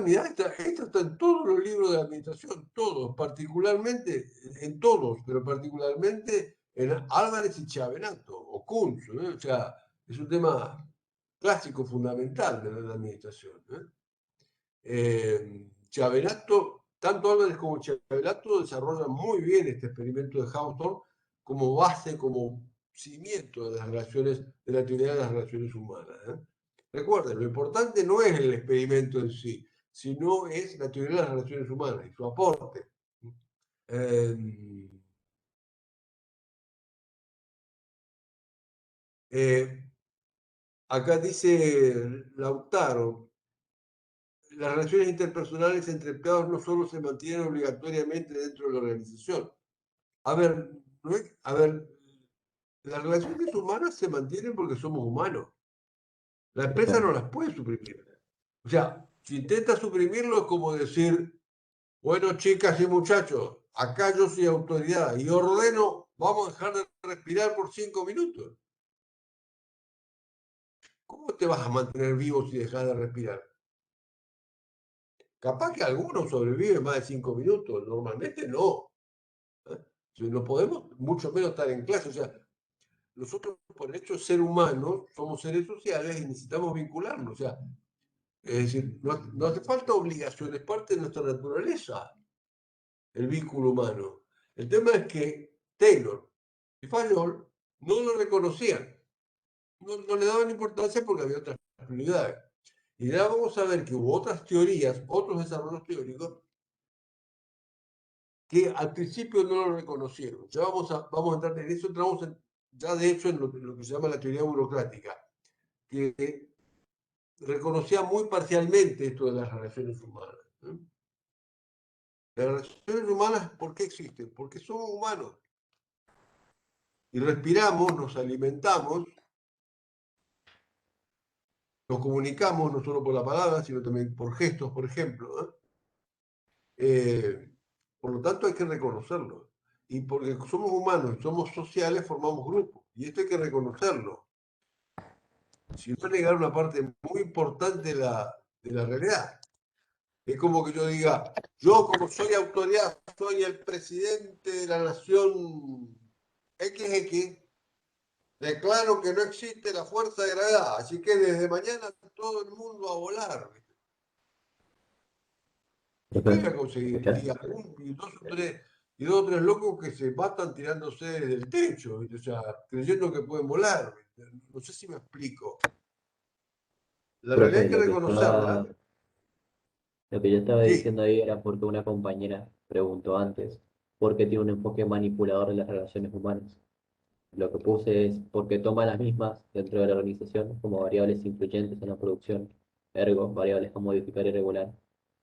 Mirá, esta está en todos los libros de administración, todos, particularmente, en todos, pero particularmente en Álvarez y Chavenato, o Kunz, ¿eh? O sea, es un tema clásico fundamental de la administración. Chavenato, tanto Álvarez como Chavenato desarrollan muy bien este experimento de Hawthorne como base, como cimiento de las relaciones, de la teoría de las relaciones humanas. Recuerden, lo importante no es el experimento en sí, sino es la teoría de las relaciones humanas y su aporte. Eh, eh, Acá dice Lautaro, las relaciones interpersonales entre empleados no solo se mantienen obligatoriamente dentro de la organización. A ver, a ver, las relaciones humanas se mantienen porque somos humanos. La empresa no las puede suprimir. O sea, si intenta suprimirlo es como decir, bueno, chicas y muchachos, acá yo soy autoridad y ordeno, vamos a dejar de respirar por 5 minutos. ¿Cómo te vas a mantener vivo si dejas de respirar? Capaz que algunos sobreviven más de 5 minutos, normalmente no. ¿eh? No podemos, mucho menos estar en clase. O sea, nosotros por el hecho de ser humanos somos seres sociales y necesitamos vincularnos. O sea, es decir, no hace falta obligación, es parte de nuestra naturaleza el vínculo humano. El tema es que Taylor y Fayol no lo reconocían, no le daban importancia porque había otras prioridades. Y ya vamos a ver que hubo otras teorías, otros desarrollos teóricos que al principio no lo reconocieron. Ya vamos a entrar en eso, entramos ya de hecho en lo que se llama la teoría burocrática, que reconocía muy parcialmente esto de las relaciones humanas. Las relaciones humanas, ¿por qué existen? Porque somos humanos y respiramos, nos alimentamos, nos comunicamos no solo por la palabra, sino también por gestos, por ejemplo. Por lo tanto, hay que reconocerlo. Y porque somos humanos, somos sociales, formamos grupos. Y esto hay que reconocerlo. Si no negar una parte muy importante de la realidad. Es como que yo diga, yo como soy autoridad, soy el presidente de la nación XX, declaro que no existe la fuerza de gravedad, así que desde mañana todo el mundo a volar. Y Profe, voy a ¿me conseguir, escuchás? y dos o tres locos que se matan tirándose desde el techo, ¿viste? O sea, creyendo que pueden volar. ¿Viste? No sé si me explico. La realidad Profe, hay que reconocerla. lo que yo estaba Sí, diciendo ahí era porque una compañera preguntó antes por qué tiene un enfoque manipulador de las relaciones humanas. Lo que puse es porque toma las mismas dentro de la organización como variables influyentes en la producción, ergo, variables a modificar y regular,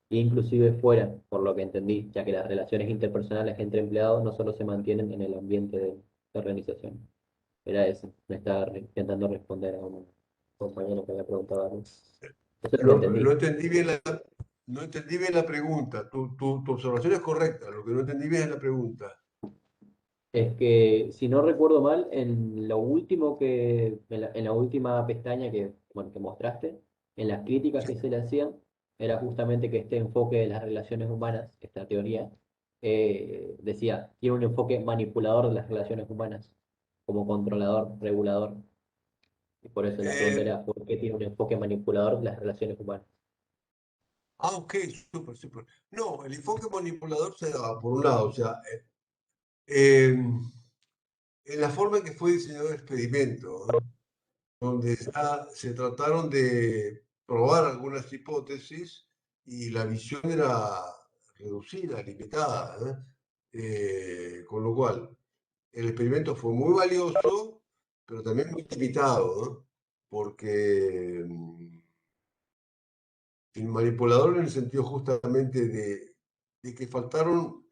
e inclusive fuera, por lo que entendí, ya que las relaciones interpersonales entre empleados no solo se mantienen en el ambiente de la organización. Era eso, me estaba intentando responder a un compañero que había preguntado algo. Eso es lo que no entendí. entendí bien no entendí bien la pregunta. Tu observación es correcta. Lo que no entendí bien es la pregunta. Es que, si no recuerdo mal, en lo último en la última pestaña que, bueno, que mostraste, en las críticas que se le hacían, era justamente que este enfoque de las relaciones humanas, esta teoría, decía, tiene un enfoque manipulador de las relaciones humanas, como controlador, regulador. Y por eso la pregunta Eh, era, ¿por qué tiene un enfoque manipulador de las relaciones humanas? ok, súper, súper. No, el enfoque manipulador se daba, por un lado, o sea, en la forma en que fue diseñado el experimento, ¿no? Donde ya se trataron de probar algunas hipótesis y la visión era reducida, limitada, ¿no? Con lo cual, el experimento fue muy valioso, pero también muy limitado, ¿no? Porque el manipulador en el sentido justamente de que faltaron,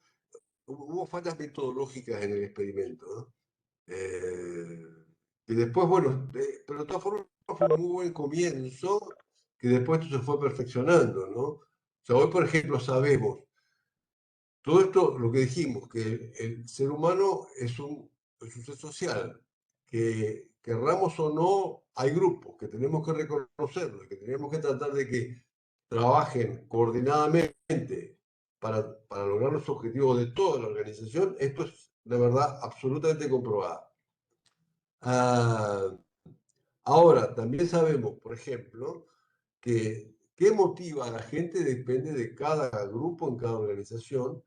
hubo faltas metodológicas en el experimento, ¿no? Eh, y después, bueno, pero de todas formas fue un muy buen comienzo que después esto se fue perfeccionando, ¿no? O sea, hoy, por ejemplo, sabemos todo esto, lo que dijimos, que el ser humano es un ser social, que querramos o no, hay grupos que tenemos que reconocerlos, que tenemos que tratar de que trabajen coordinadamente para lograr los objetivos de toda la organización. Esto es, de verdad, absolutamente comprobado. Ah, ahora, también sabemos, por ejemplo, que qué motiva a la gente depende de cada grupo en cada organización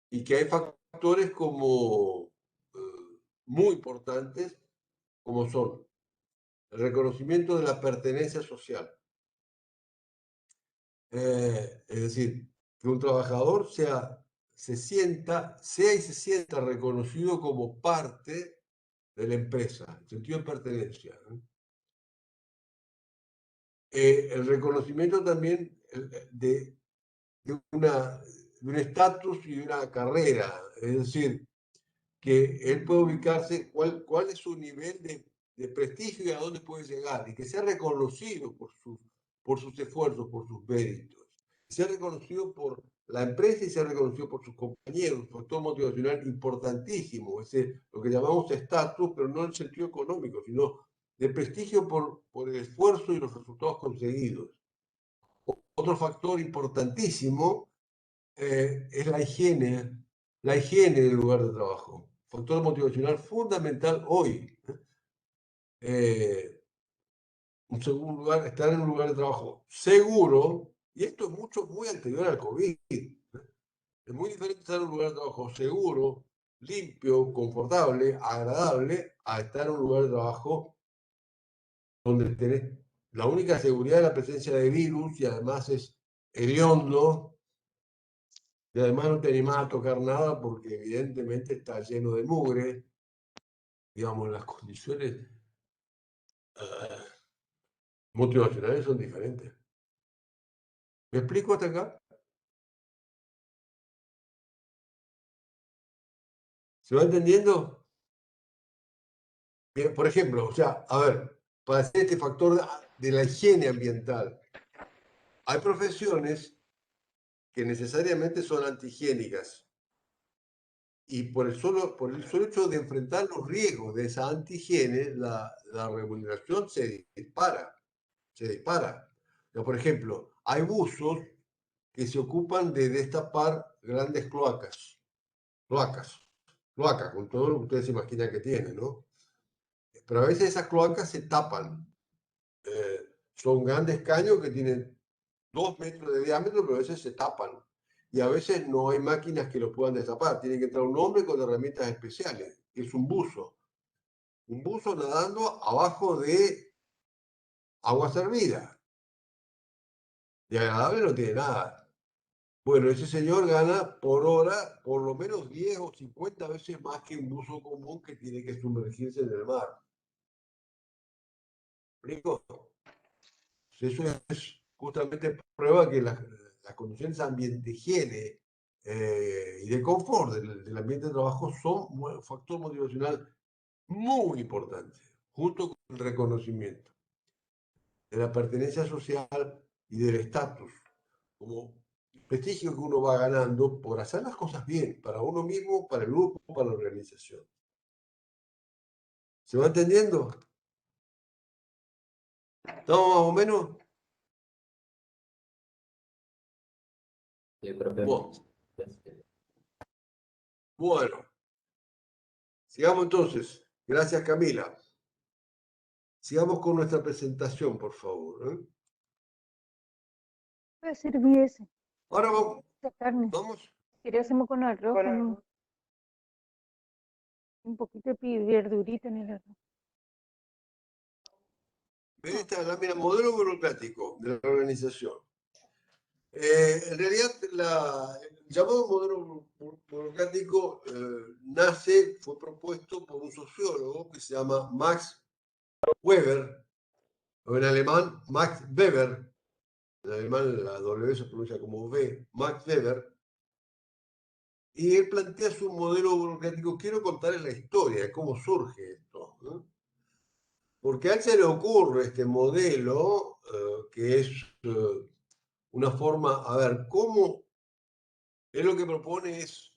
y que hay factores como muy importantes, como son el reconocimiento de la pertenencia social. Es decir, que un trabajador sea y se sienta reconocido como parte de la empresa, en sentido de pertenencia, ¿no? El reconocimiento también de, una, de un estatus y de una carrera, es decir, que él puede ubicarse, cuál es su nivel de prestigio y a dónde puede llegar, y que sea reconocido por sus esfuerzos, por sus méritos, sea reconocido por la empresa y sea reconocido por sus compañeros, un factor motivacional importantísimo, ese, lo que llamamos estatus, pero no en el sentido económico, sino de prestigio por el esfuerzo y los resultados conseguidos. Otro factor importantísimo es la higiene del lugar de trabajo. Factor motivacional fundamental hoy. Eh, un segundo lugar, estar en un lugar de trabajo seguro, y esto es muy anterior al COVID. Es muy diferente estar en un lugar de trabajo seguro, limpio, confortable, agradable, a estar en un lugar de trabajo donde tenés la única seguridad de la presencia de virus y además es hediondo. Y además no te animás a tocar nada porque evidentemente está lleno de mugre, digamos, las condiciones motivacionales son diferentes. ¿Me explico hasta acá? ¿Se va entendiendo? Bien, por ejemplo, o sea, a ver, para hacer este factor de la higiene ambiental, hay profesiones que necesariamente son antihigiénicas y por el solo hecho de enfrentar los riesgos de esa antihigiene, la remuneración se dispara, se dispara. O sea, por ejemplo, hay buzos que se ocupan de destapar grandes cloacas, cloacas, con todo lo que ustedes se imaginan que tiene, ¿no? Pero a veces esas cloacas se tapan. Son grandes caños que tienen 2 metros de diámetro, pero a veces se tapan. Y a veces no hay máquinas que lo puedan destapar. Tiene que entrar un hombre con herramientas especiales, que es un buzo. Un buzo nadando abajo de agua servida. Y agradable no tiene nada. Bueno, ese señor gana por hora por lo menos 10 o 50 veces más que un buzo común que tiene que sumergirse en el mar. ¿Me explico? Eso es justamente prueba que las condiciones ambiente, higiene y de confort del ambiente de trabajo son un factor motivacional muy importante, junto con el reconocimiento de la pertenencia social y del estatus, como prestigio que uno va ganando por hacer las cosas bien, para uno mismo, para el grupo, para la organización. ¿Se va entendiendo? ¿Estamos más o menos? Sí, profe. Bueno, bueno, sigamos entonces. Gracias, Camila. Sigamos con nuestra presentación, por favor. Puede servir ese, Ahora vamos. esa carne. ¿Vamos? Quería hacemos con arroz, con un poquito de verdurita en el arroz. Ven esta lámina, modelo burocrático de la organización. En realidad, el llamado modelo burocrático fue propuesto por un sociólogo que se llama Max Weber, o en alemán Max Weber. En alemán la W se pronuncia como V, Max Weber. Y él plantea su modelo burocrático. Quiero contarles la historia de cómo surge esto, ¿no? Porque a él se le ocurre este modelo, que es una forma, a ver, cómo él lo que propone es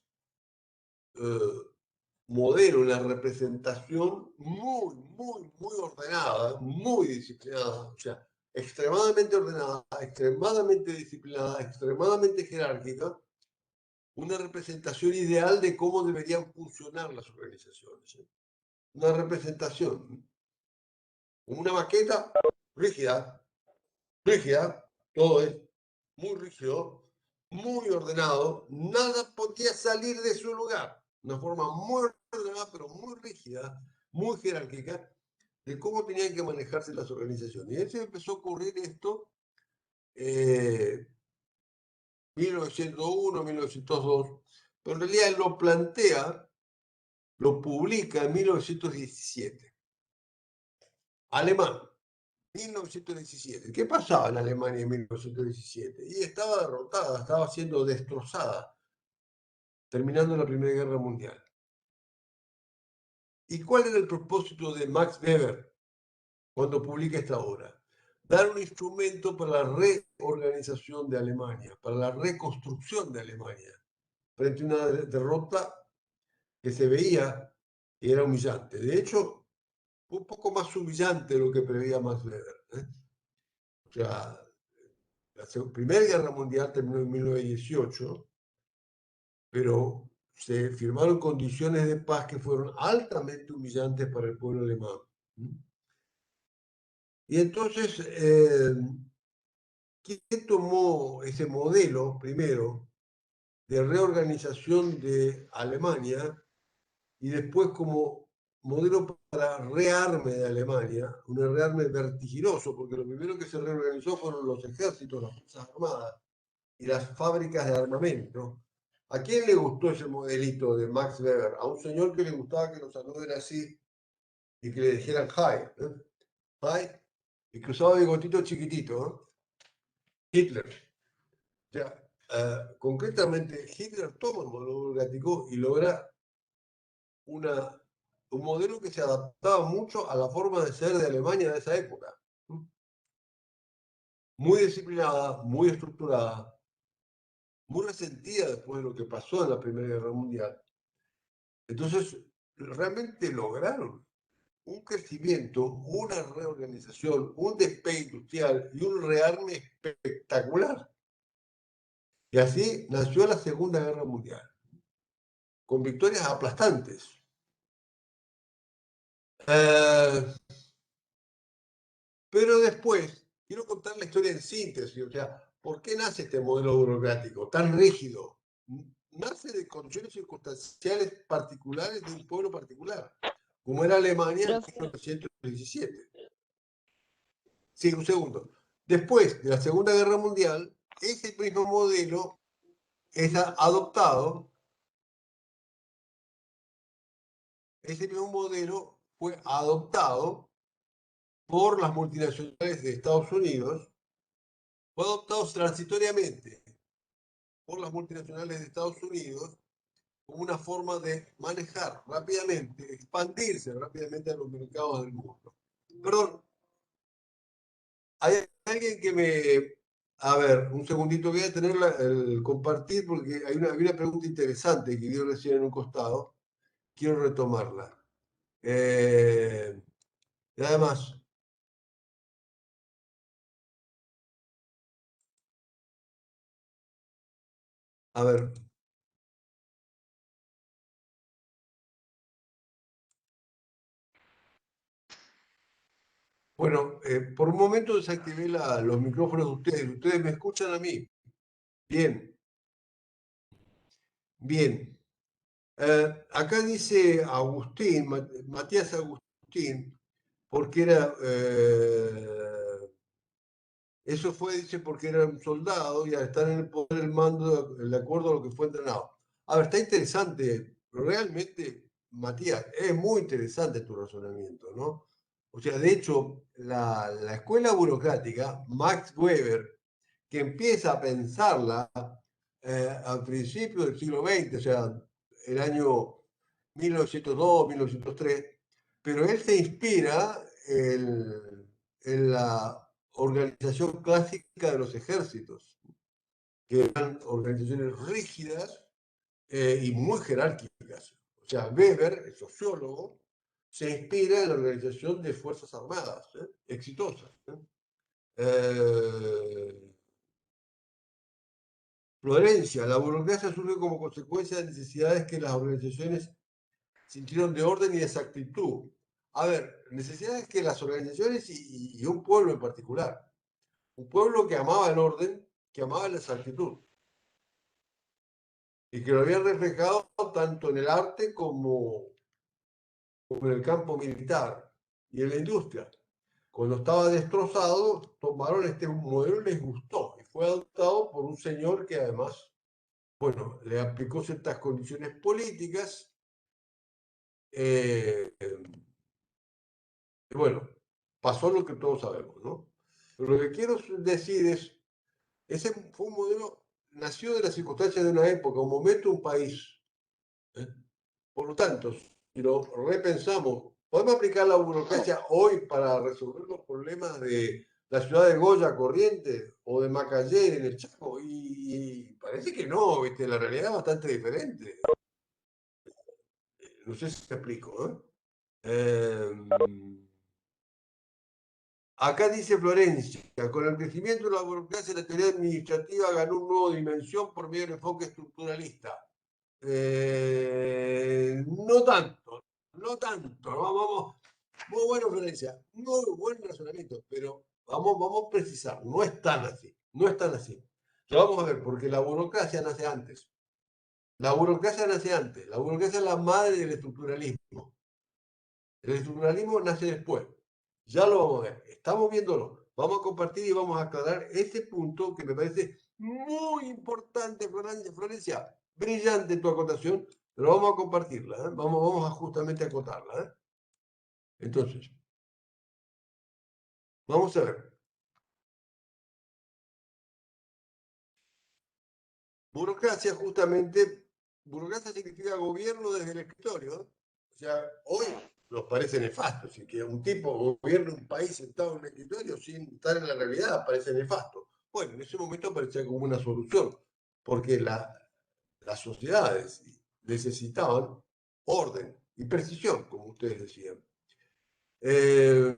modelo, una representación muy ordenada, muy disciplinada, o sea, extremadamente ordenada, extremadamente disciplinada, extremadamente jerárquica, una representación ideal de cómo deberían funcionar las organizaciones. Una representación, una maqueta rígida, todo es muy rígido, muy ordenado, nada podía salir de su lugar. Una forma muy ordenada, pero muy rígida, muy jerárquica, de cómo tenían que manejarse las organizaciones. Y ahí se empezó a ocurrir esto, 1901, 1902, pero en realidad él lo plantea, lo publica en 1917. Alemán. 1917. ¿Qué pasaba en Alemania en 1917? Y estaba derrotada, estaba siendo destrozada, terminando la Primera Guerra Mundial. ¿Y cuál era el propósito de Max Weber cuando publica esta obra? Dar un instrumento para la reorganización de Alemania, para la reconstrucción de Alemania, frente a una derrota que se veía que era humillante. De hecho, un poco más humillante de lo que preveía Max Weber. O sea, la Primera Guerra Mundial terminó en 1918, pero se firmaron condiciones de paz que fueron altamente humillantes para el pueblo alemán. Y entonces, ¿quién tomó ese modelo primero de reorganización de Alemania y después como modelo para rearme de Alemania? Un rearme vertiginoso, porque lo primero que se reorganizó fueron los ejércitos, las fuerzas armadas y las fábricas de armamento. ¿A quién le gustó ese modelito de Max Weber? A un señor que le gustaba que los saludara así y que le dijeran hi. Hi, y que usaba bigotito chiquitito, ¿no? Hitler. O sea, concretamente, Hitler toma el modelo burocrático y logra un modelo que se adaptaba mucho a la forma de ser de Alemania de esa época. Muy disciplinada, muy estructurada, muy resentida después de lo que pasó en la Primera Guerra Mundial. Entonces, realmente lograron un crecimiento, una reorganización, un despegue industrial y un rearme espectacular. Y así nació la Segunda Guerra Mundial, con victorias aplastantes. Pero después, quiero contar la historia en síntesis, o sea, ¿por qué nace este modelo burocrático tan rígido? Nace de condiciones circunstanciales particulares de un pueblo particular, como era Alemania en 1917. Sí, un segundo. Después de la Segunda Guerra Mundial, ese mismo modelo es adoptado, ese mismo modelo fue adoptado por las multinacionales de Estados Unidos, fue adoptado transitoriamente por las multinacionales de Estados Unidos como una forma de manejar rápidamente, expandirse rápidamente a los mercados del mundo. Perdón, hay alguien que me... A ver, un segundito, voy a tener el compartir porque hay una pregunta interesante que vi recién en un costado. Quiero retomarla. Y además, a ver, Bueno, por un momento desactivé los micrófonos de ustedes. ¿Ustedes me escuchan a mí? Bien, bien. Acá dice Agustín, Matías Agustín, porque era, eso fue, dice, porque era un soldado y al estar en el poder del mando, de acuerdo a lo que fue entrenado. A ver, está interesante, realmente, Matías, es muy interesante tu razonamiento, ¿no? O sea, de hecho, la escuela burocrática, Max Weber, que empieza a pensarla a principios del siglo XX, o sea, el año 1902, 1903, pero él se inspira en la organización clásica de los ejércitos, que eran organizaciones rígidas y muy jerárquicas. O sea, Weber, el sociólogo, se inspira en la organización de fuerzas armadas exitosas. Florencia, la burocracia surge como consecuencia de necesidades que las organizaciones sintieron de orden y de exactitud. A ver, necesidades que las organizaciones y un pueblo en particular. Un pueblo que amaba el orden, que amaba la exactitud y que lo habían reflejado tanto en el arte como en el campo militar y en la industria. Cuando estaba destrozado, tomaron este modelo y les gustó y fue adoptado por un señor que además, bueno, le aplicó ciertas condiciones políticas. eh, y bueno, pasó lo que todos sabemos, ¿no? Pero lo que quiero decir es, ese fue un modelo, nació de las circunstancias de una época, un momento, un país. ¿eh? Por lo tanto, si lo repensamos, podemos aplicar la burocracia hoy para resolver los problemas de la ciudad de Goya, Corrientes, o de Macayé en el Chaco, y parece que no, ¿viste? La realidad es bastante diferente. No sé si te explico, ¿eh? Eh, Acá dice Florencia, con el crecimiento de la burocracia, la teoría administrativa ganó una nueva dimensión por medio del enfoque estructuralista. No tanto, no tanto. Vamos, muy bueno, Florencia, muy buen razonamiento, pero vamos a precisar, no es tan así, no es tan así. Ya vamos a ver, porque la burocracia nace antes. La burocracia nace antes, la burocracia es la madre del estructuralismo. El estructuralismo nace después. Ya lo vamos a ver. Estamos viéndolo. Vamos a compartir y vamos a aclarar ese punto que me parece muy importante, Florencia. Brillante tu acotación, pero vamos a compartirla. Vamos a justamente acotarla. Entonces, vamos a ver. Burocracia, justamente, burocracia significa gobierno desde el escritorio. O sea, hoy nos parece nefasto. Si que un tipo gobierne un país sentado en un escritorio sin estar en la realidad, parece nefasto. Bueno, en ese momento parecía como una solución, porque las sociedades necesitaban orden y precisión, como ustedes decían. Eh,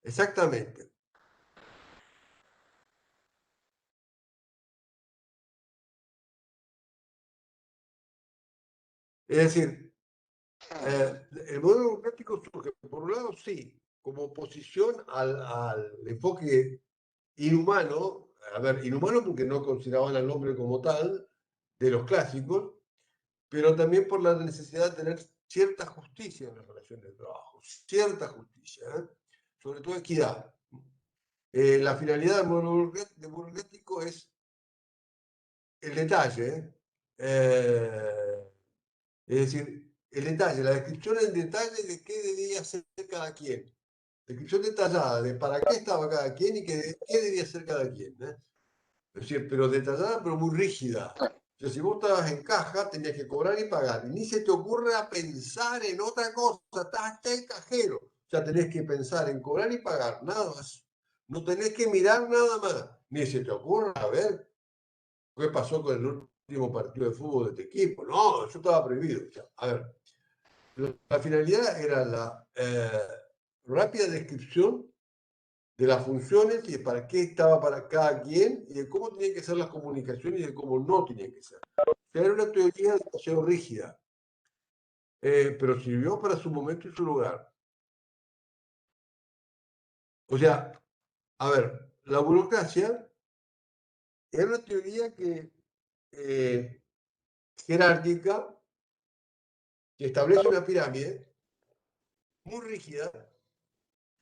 exactamente. Es decir, el modelo democrático surge, por un lado, sí, como oposición al enfoque inhumano, a ver, inhumano porque no consideraban al hombre como tal, de los clásicos, pero también por la necesidad de tener cierta justicia en las relaciones de trabajo, cierta justicia, sobre todo equidad. La finalidad del modelo democrático es el detalle, es decir, el detalle, la descripción en detalle de qué debía hacer cada quien. Descripción detallada de para qué estaba cada quien y qué debía hacer cada quien. Es decir, pero detallada, pero muy rígida. O sea, si vos estabas en caja, tenías que cobrar y pagar. Y ni se te ocurra pensar en otra cosa, estás hasta el cajero. O sea, tenés que pensar en cobrar y pagar, nada más. No tenés que mirar nada más. Ni se te ocurra a ver qué pasó con el último partido de fútbol de este equipo. No, eso estaba prohibido. O sea, a ver, la finalidad era la rápida descripción de las funciones y de para qué estaba para cada quien y de cómo tenían que ser las comunicaciones y de cómo no tenían que ser. O sea, era una teoría demasiado rígida, pero sirvió para su momento y su lugar. O sea, a ver, la burocracia es una teoría que jerárquica que establece una pirámide muy rígida,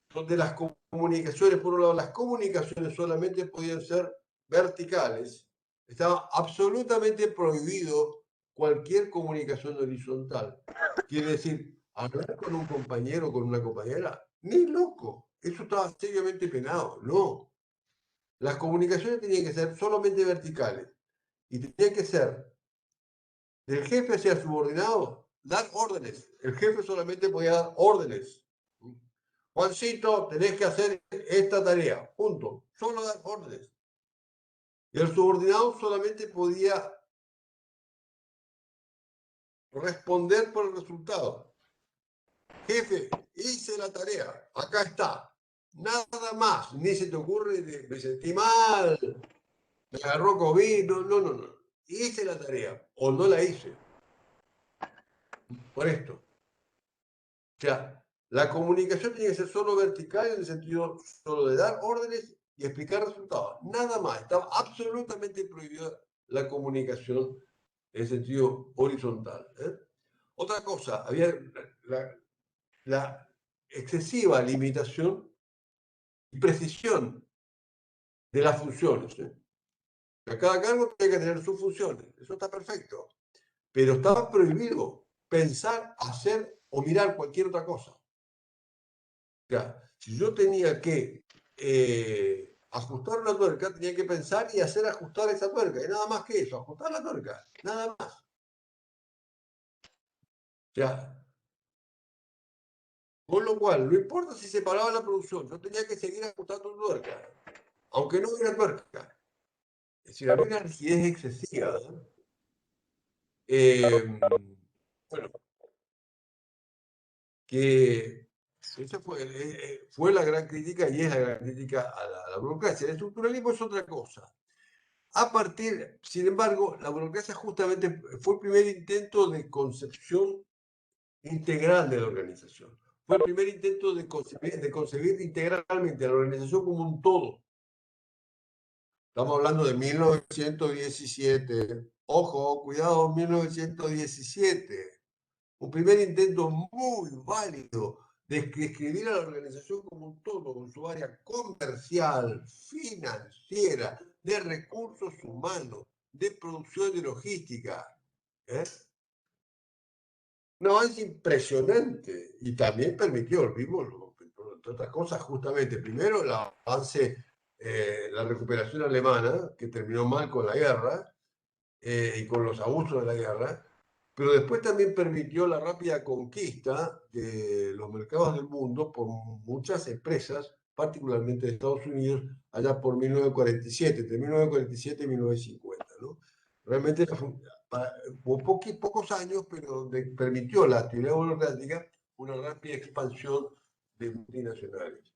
donde las comunicaciones, por un lado, las comunicaciones solamente podían ser verticales. Estaba absolutamente prohibido cualquier comunicación horizontal. Quiere decir, hablar con un compañero o con una compañera, ni loco. Eso estaba seriamente penado. No. Las comunicaciones tenían que ser solamente verticales y tenían que ser del jefe hacia el subordinado, dar órdenes. El jefe solamente podía dar órdenes. Juancito, tenés que hacer esta tarea. Punto. Solo dar órdenes. Y el subordinado solamente podía responder por el resultado. Jefe, hice la tarea. Acá está. Nada más. Ni se te ocurre, me sentí mal, me agarró COVID. No, no, no, no. Hice la tarea o no la hice. Por esto. O sea, la comunicación tiene que ser solo vertical en el sentido solo de dar órdenes y explicar resultados. Nada más. Estaba absolutamente prohibida la comunicación en sentido horizontal. Otra cosa, había la excesiva limitación y precisión de las funciones. Cada cargo tiene que tener sus funciones. Eso está perfecto. Pero estaba prohibido pensar, hacer o mirar cualquier otra cosa. O sea, si yo tenía que ajustar una tuerca, tenía que pensar y hacer ajustar esa tuerca. Y nada más que eso, ajustar la tuerca. Nada más. O sea, con lo cual, no importa si se paraba la producción, yo tenía que seguir ajustando tuerca, aunque no hubiera tuerca. Es decir, había una rigidez excesiva. Bueno, que esa fue la gran crítica y es la gran crítica a la burocracia. El estructuralismo es otra cosa. Sin embargo, la burocracia justamente fue el primer intento de concepción integral de la organización. Fue el primer intento de concebir integralmente a la organización como un todo. Estamos hablando de 1917. Ojo, cuidado, 1917. Un primer intento muy válido de describir a la organización como un todo, con su área comercial, financiera, de recursos humanos, de producción y logística. ¿eh? Un avance impresionante y también permitió, vimos, entre otras cosas, justamente, primero el avance, la recuperación alemana, que terminó mal con la guerra y con los abusos de la guerra, pero después también permitió la rápida conquista de los mercados del mundo por muchas empresas, particularmente de Estados Unidos, allá por 1947, entre 1947 y 1950. ¿no? Realmente hubo pocos años, pero donde permitió la actividad burocrática una rápida expansión de multinacionales.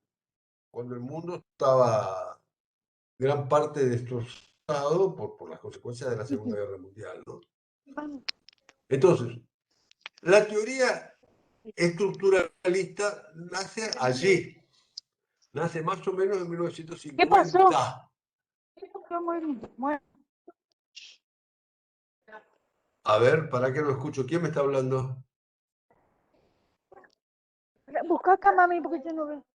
Cuando el mundo estaba gran parte destrozado por las consecuencias de la Segunda Guerra Mundial. ¿no? Entonces, la teoría estructuralista nace allí, nace más o menos en 1950. ¿Qué pasó? Bueno, A ver, ¿para qué no escucho? ¿Quién me está hablando? busca acá, mami, porque yo no veo.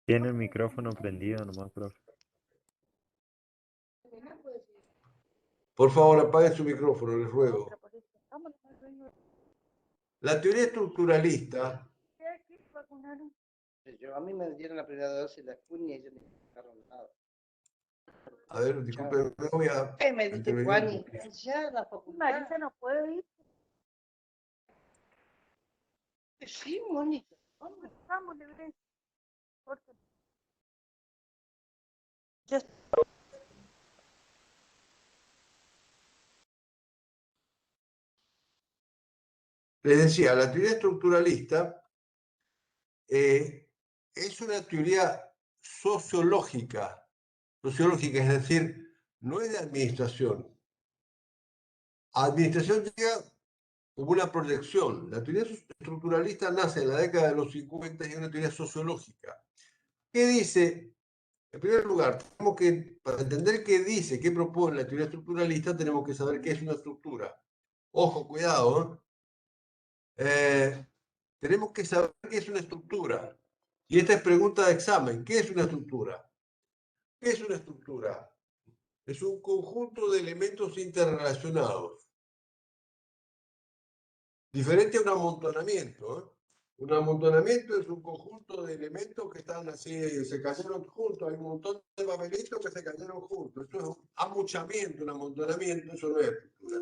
Tiene el micrófono prendido nomás, profe. Por favor, apague su micrófono, les ruego. La teoría estructuralista. A mí me dieron la primera dosis de la Sputnik y ellos me dejaron nada. A ver, disculpen, me voy a. ¿Qué me dice intervenir Juan? un poquito. Ya la facultad. Marisa no puede ir. Sí, Mónica. Vamos, libre. Les decía, la teoría estructuralista es una teoría sociológica, es decir, no es de administración. Administración llega como una proyección. La teoría estructuralista nace en la década de los 50 y es una teoría sociológica. ¿Qué dice? En primer lugar, tenemos que, para entender qué dice, qué propone la teoría estructuralista, tenemos que saber qué es una estructura. Ojo, cuidado, tenemos que saber qué es una estructura. Y esta es pregunta de examen. ¿Qué es una estructura? ¿Qué es una estructura? Es un conjunto de elementos interrelacionados. Diferente a un amontonamiento, ¿eh? Un amontonamiento es un conjunto de elementos que están así, se cayeron juntos, hay un montón de papelitos que se cayeron juntos. Esto es un amuchamiento, un amontonamiento, eso no es estructura.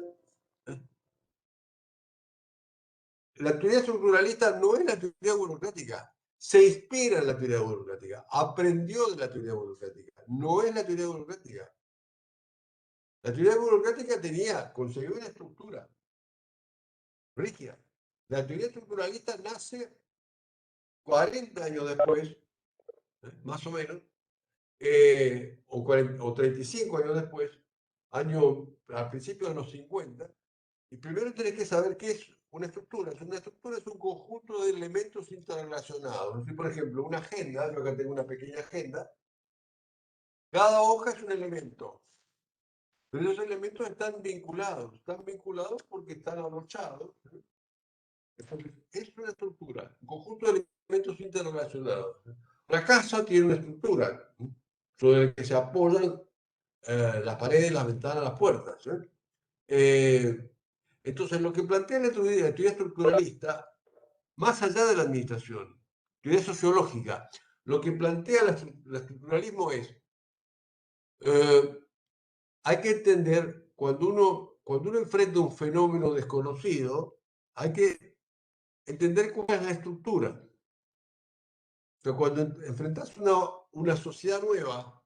La teoría estructuralista no es la teoría burocrática, se inspira en la teoría burocrática, aprendió de la teoría burocrática, no es la teoría burocrática. La teoría burocrática conseguió una estructura rígida. La teoría estructuralista nace 40 años después, más o menos, o 35 años después, al principio de los 50, y primero tenés que saber qué es una estructura. Una estructura es un conjunto de elementos interrelacionados. Por ejemplo, una agenda, yo acá tengo una pequeña agenda, cada hoja es un elemento, pero esos elementos están vinculados porque están abrochados. Entonces, es una estructura, un conjunto de elementos interrelacionados. La casa tiene una estructura sobre la que se apoyan las paredes, las ventanas, las puertas. Entonces, lo que plantea la teoría estructuralista, más allá de la administración, teoría sociológica, lo que plantea el estructuralismo es, hay que entender, cuando uno enfrenta un fenómeno desconocido, hay que entender cuál es la estructura. O sea, cuando enfrentas una sociedad nueva,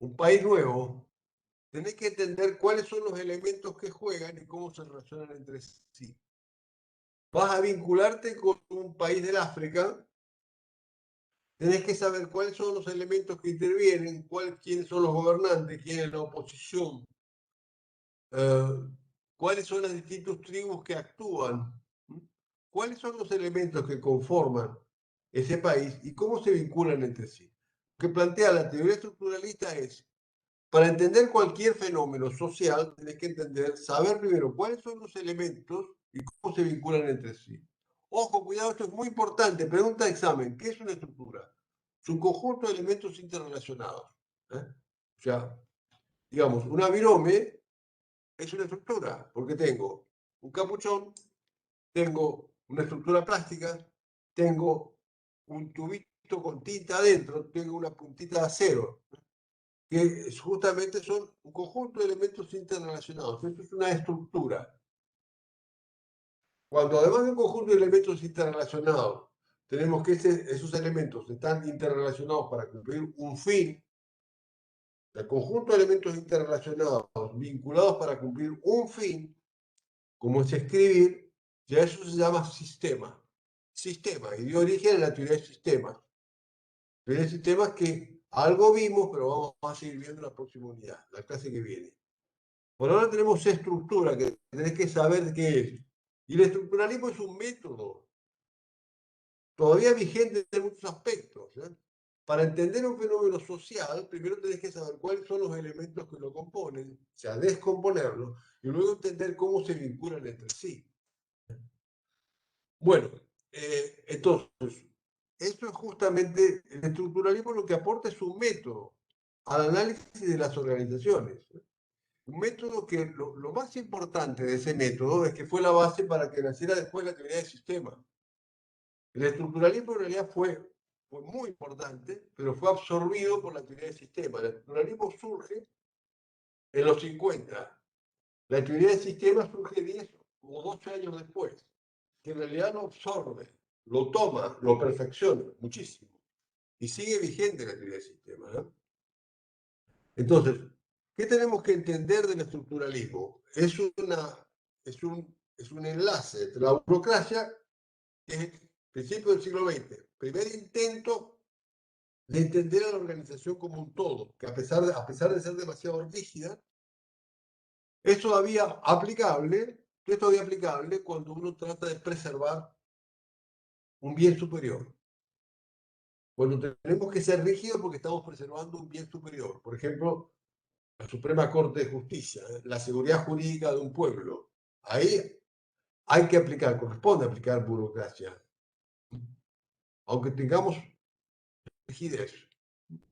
un país nuevo, tenés que entender cuáles son los elementos que juegan y cómo se relacionan entre sí. Vas a vincularte con un país del África, tenés que saber cuáles son los elementos que intervienen, quiénes son los gobernantes, quién es la oposición, cuáles son las distintas tribus que actúan, cuáles son los elementos que conforman ese país y cómo se vinculan entre sí. Lo que plantea la teoría estructuralista es, para entender cualquier fenómeno social, tenés que saber primero cuáles son los elementos y cómo se vinculan entre sí. Ojo, cuidado, esto es muy importante. Pregunta de examen, ¿qué es una estructura? Es un conjunto de elementos interrelacionados. O sea, digamos, una virome es una estructura, porque tengo un capuchón, tengo una estructura plástica, tengo un tubito con tinta adentro, tengo una puntita de acero, que justamente son un conjunto de elementos interrelacionados. Esto es una estructura. Cuando además de un conjunto de elementos interrelacionados, tenemos que esos elementos están interrelacionados para cumplir un fin, el conjunto de elementos interrelacionados vinculados para cumplir un fin, como es escribir, ya eso se llama sistema. Sistema, y dio origen a la teoría de sistemas. Teoría de sistemas que algo vimos, pero vamos a seguir viendo en la próxima unidad, la clase que viene. Por ahora tenemos estructura, que tenés que saber qué es. Y el estructuralismo es un método todavía vigente en muchos aspectos. Para entender un fenómeno social, primero tenés que saber cuáles son los elementos que lo componen, o sea, descomponerlo, y luego entender cómo se vinculan entre sí. Bueno, entonces, esto es justamente, el estructuralismo lo que aporta es un método al análisis de las organizaciones. Un método que lo más importante de ese método es que fue la base para que naciera después la teoría del sistema. El estructuralismo en realidad fue muy importante, pero fue absorbido por la teoría del sistema. El estructuralismo surge en los 50. La teoría del sistema surge 10 o 12 años después, que en realidad lo absorbe, lo toma, lo perfecciona muchísimo. Y sigue vigente la teoría del sistema. Entonces, ¿qué tenemos que entender del estructuralismo? Es un enlace entre la burocracia, que es el principio del siglo XX, primer intento de entender a la organización como un todo, que a pesar de ser demasiado rígida, es todavía aplicable cuando uno trata de preservar un bien superior. Bueno, tenemos que ser rígidos porque estamos preservando un bien superior. Por ejemplo, la Suprema Corte de Justicia, la seguridad jurídica de un pueblo. Ahí hay que aplicar, corresponde aplicar burocracia, aunque tengamos rigidez.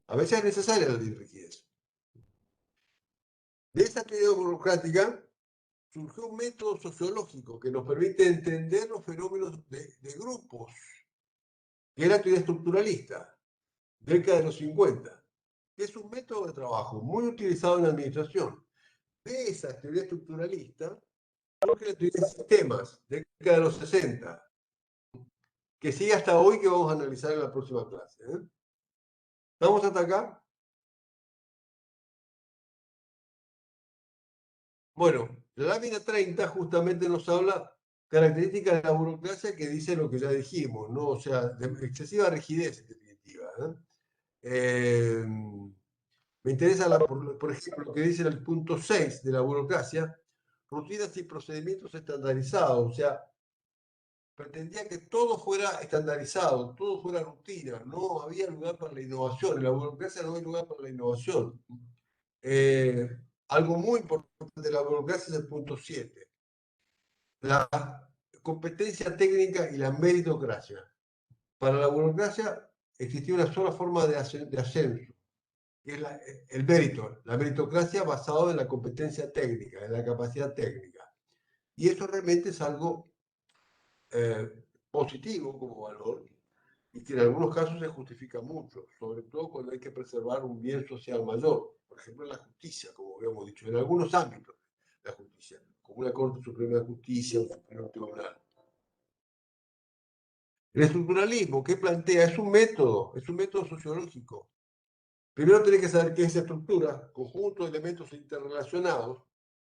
A veces es necesaria la rigidez. De esa teoría burocrática surgió un método sociológico que nos permite entender los fenómenos de grupos, que era la teoría estructuralista, década de los 50. Es un método de trabajo muy utilizado en la administración. De esa teoría estructuralista surge la teoría de sistemas, década de los 60, que sigue hasta hoy, que vamos a analizar en la próxima clase. ¿Estamos hasta acá? Bueno, la lámina 30 justamente nos habla características de la burocracia que dice lo que ya dijimos, ¿no? O sea, de excesiva rigidez, en definitiva. Me interesa, por ejemplo, lo que dice el punto 6 de la burocracia, rutinas y procedimientos estandarizados, o sea, pretendía que todo fuera estandarizado, todo fuera rutina, no había lugar para la innovación, en la burocracia no hay lugar para la innovación. Algo muy importante de la burocracia es el punto 7, la competencia técnica y la meritocracia. Para la burocracia existía una sola forma de ascenso, que es el mérito, la meritocracia basada en la competencia técnica, en la capacidad técnica. Y eso realmente es algo positivo como valor y que en algunos casos se justifica mucho, sobre todo cuando hay que preservar un bien social mayor, por ejemplo en la justicia, como habíamos dicho, en algunos ámbitos de la justicia, como una Corte Suprema de Justicia, un Supremo Tribunal. El estructuralismo, ¿qué plantea? Es un método sociológico. Primero tenés que saber qué es estructura, conjunto de elementos interrelacionados,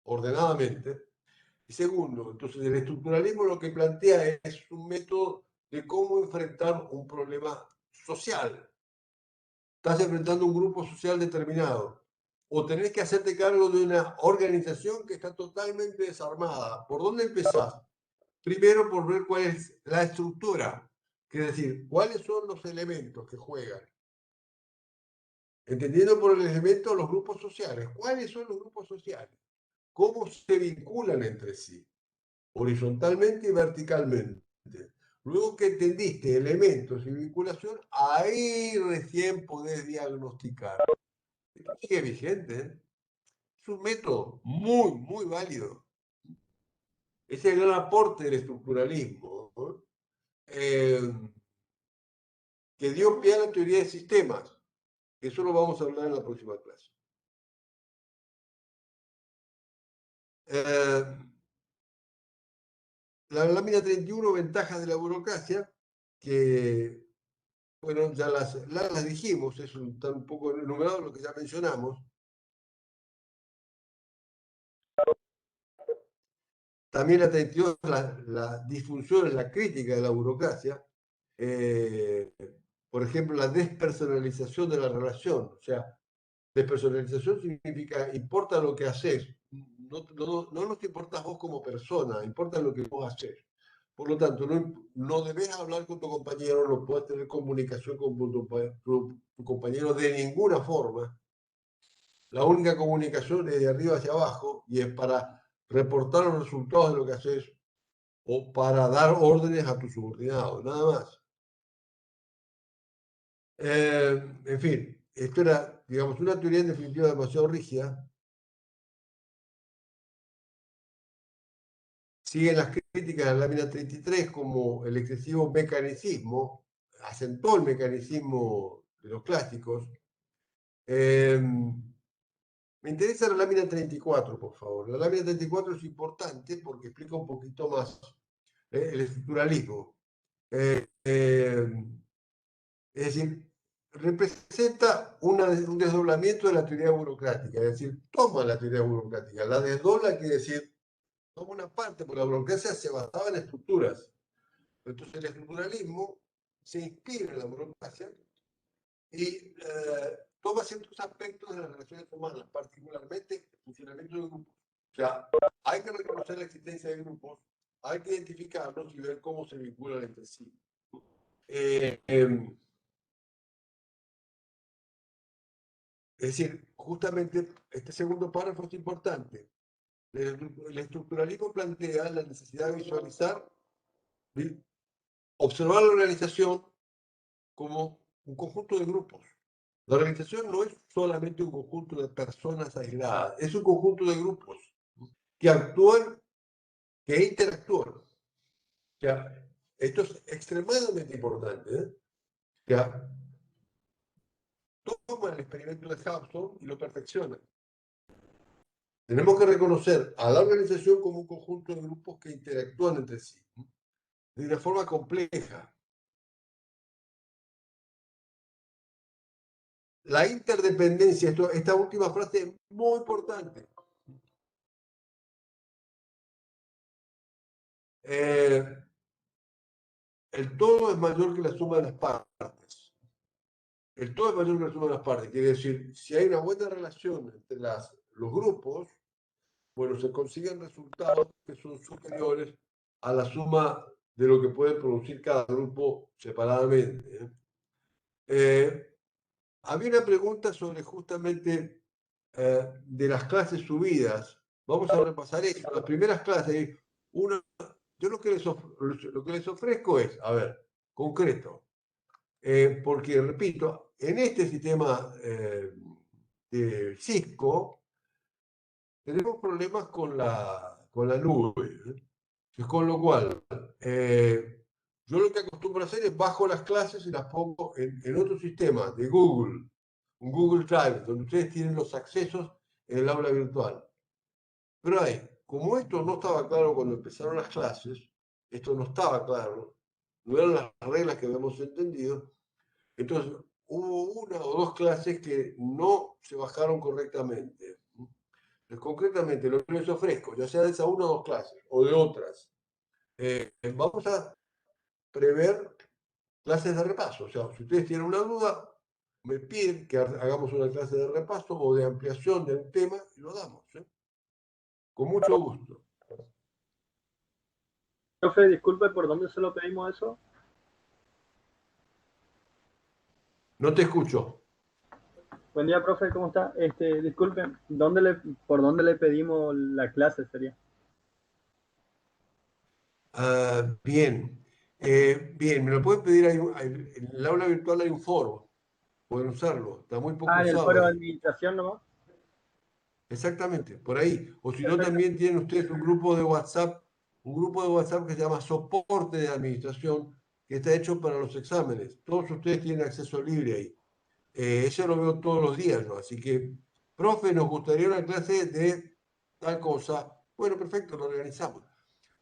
ordenadamente. Y segundo, entonces el estructuralismo lo que plantea es un método de cómo enfrentar un problema social. Estás enfrentando un grupo social determinado. O tenés que hacerte cargo de una organización que está totalmente desarmada. ¿Por dónde empezás? Primero por ver cuál es la estructura, es decir, cuáles son los elementos que juegan. Entendiendo por el elemento los grupos sociales. ¿Cuáles son los grupos sociales? ¿Cómo se vinculan entre sí? Horizontalmente y verticalmente. Luego que entendiste elementos y vinculación, ahí recién podés diagnosticar. Esto sigue vigente, ¿eh? Es un método muy, muy válido. Es el gran aporte del estructuralismo, ¿no? Que dio pie a la teoría de sistemas. Eso lo vamos a hablar en la próxima clase. La lámina 31, ventajas de la burocracia, que, bueno, ya las dijimos, están un poco enumerados lo que ya mencionamos. También la 32, la disfunción, la crítica de la burocracia. Por ejemplo, la despersonalización de la relación. O sea, despersonalización significa, importa lo que haces. No nos importas vos como persona, importa lo que vos haces. Por lo tanto, no debes hablar con tu compañero, no puedes tener comunicación con tu compañero de ninguna forma. La única comunicación es de arriba hacia abajo y es para reportar los resultados de lo que haces o para dar órdenes a tus subordinados, nada más. En fin, esto era, digamos, una teoría en definitiva demasiado rígida. Siguen las críticas de la lámina 33 como el excesivo mecanicismo, asentó el mecanicismo de los clásicos. Me interesa la lámina 34, por favor. La lámina 34 es importante porque explica un poquito más el estructuralismo. Es decir, representa un desdoblamiento de la teoría burocrática, es decir, toma la teoría burocrática, la desdobla, quiere decir, toma una parte, porque la burocracia se basaba en estructuras. Entonces el estructuralismo se inspira en la burocracia y toma ciertos aspectos de las relaciones humanas, particularmente el funcionamiento de grupos. O sea, hay que reconocer la existencia de grupos, hay que identificarlos y ver cómo se vinculan entre sí. Es decir, justamente este segundo párrafo es importante. El estructuralismo plantea la necesidad de visualizar, observar la organización como un conjunto de grupos. La organización no es solamente un conjunto de personas aisladas, es un conjunto de grupos que actúan, que interactúan. O sea, esto es extremadamente importante. Ya, toman el experimento de Hobson y lo perfeccionan. Tenemos que reconocer a la organización como un conjunto de grupos que interactúan entre sí de una forma compleja. La interdependencia, esta última frase es muy importante. El todo es mayor que la suma de las partes. El todo es mayor que la suma de las partes. Quiere decir, si hay una buena relación entre los grupos, bueno, se consiguen resultados que son superiores a la suma de lo que puede producir cada grupo separadamente. Había una pregunta sobre justamente de las clases subidas. Vamos a repasar eso. Las primeras clases, yo lo que les ofrezco es, a ver, concreto, porque repito, en este sistema de Cisco tenemos problemas con la nube. Con lo cual, yo lo que acostumbro a hacer es bajo las clases y las pongo en otro sistema de Google, un Google Drive, donde ustedes tienen los accesos en el aula virtual. Pero ahí, como esto no estaba claro cuando empezaron las clases, esto no estaba claro, no eran las reglas que habíamos entendido, entonces hubo una o dos clases que no se bajaron correctamente. Entonces, concretamente, lo que les ofrezco, ya sea de esa una o dos clases o de otras, vamos a prever clases de repaso. O sea, si ustedes tienen una duda, me piden que hagamos una clase de repaso o de ampliación del tema y lo damos. Con mucho gusto. Profe, disculpe, ¿por dónde se lo pedimos eso? No te escucho. Buen día, profe, ¿cómo está? Disculpe, ¿por dónde le pedimos la clase sería? Bien. Bien, me lo pueden pedir. En el aula virtual hay un foro. Pueden usarlo. Está muy poco En el usado foro de ahí. administración nomás. Exactamente, por ahí. O si no, Perfecto. también tienen ustedes un grupo de WhatsApp que se llama Soporte de Administración, que está hecho para los exámenes. Todos ustedes tienen acceso libre ahí. Eso lo veo todos los días, ¿no? Así que, profe, nos gustaría una clase de tal cosa. Bueno, perfecto, lo organizamos.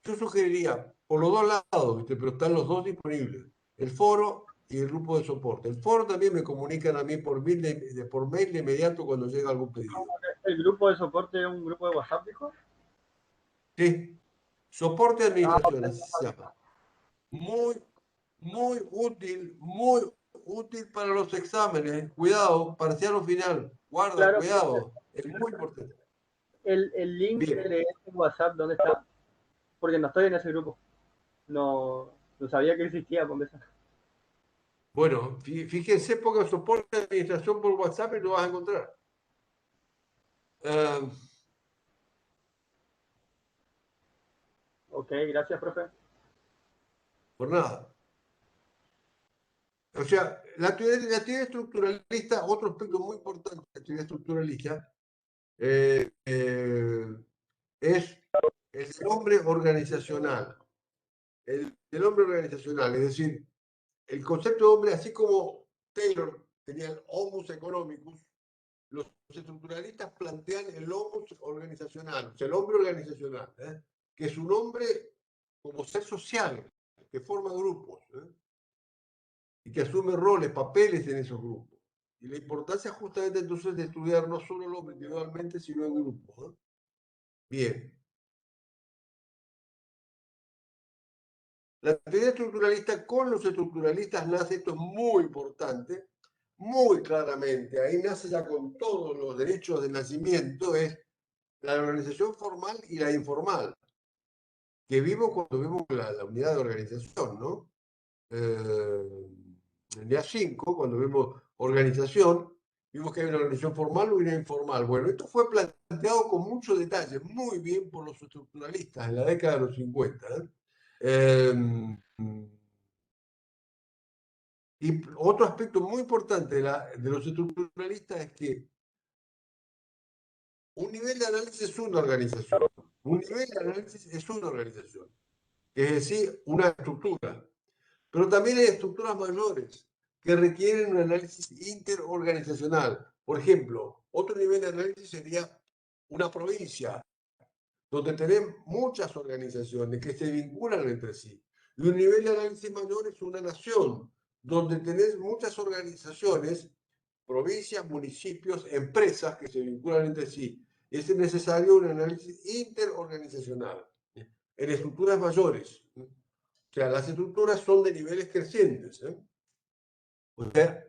Yo sugeriría, por los dos lados, ¿viste? Pero están los dos disponibles, el foro y el grupo de soporte. El foro también me comunican a mí por mail de inmediato cuando llega algún pedido. ¿El grupo de soporte es un grupo de WhatsApp, dijo? Sí, soporte de administración, Ok. así se llama. Muy, muy útil para los exámenes. Cuidado, parcial o final. Guarda, Claro, profe. cuidado. Es muy importante. El link Bien. de ese WhatsApp, ¿dónde está? Porque no estoy en ese grupo. No sabía que existía, por empezar. Bueno, fíjense, pongan soporte de administración por WhatsApp y lo vas a encontrar. Ok, gracias, profe. Por nada. O sea, la teoría estructuralista, otro aspecto muy importante de la teoría estructuralista, es el hombre organizacional. El hombre organizacional, es decir, el concepto de hombre, así como Taylor tenía el homus economicus, los estructuralistas plantean el homus organizacional, o sea, el hombre organizacional, que es un hombre como ser social, que forma grupos. Y que asume roles, papeles en esos grupos. Y la importancia justamente entonces de estudiar no solo el hombre individualmente, sino en grupos. Bien. La teoría estructuralista con los estructuralistas nace, esto es muy importante, muy claramente, ahí nace ya con todos los derechos de nacimiento, es la organización formal y la informal, que vimos cuando vimos la unidad de organización, ¿no? en el día 5, cuando vemos organización, vimos que hay una organización formal y una informal. Bueno, esto fue planteado con mucho detalle, muy bien por los estructuralistas en la década de los 50. Y otro aspecto muy importante de los estructuralistas es que un nivel de análisis es una organización. Un nivel de análisis es una organización. Es decir, una estructura. Pero también hay estructuras mayores que requieren un análisis interorganizacional. Por ejemplo, otro nivel de análisis sería una provincia, donde tenemos muchas organizaciones que se vinculan entre sí. Y un nivel de análisis mayor es una nación, donde tenés muchas organizaciones, provincias, municipios, empresas que se vinculan entre sí. Es necesario un análisis interorganizacional en estructuras mayores. O sea, las estructuras son de niveles crecientes. O sea,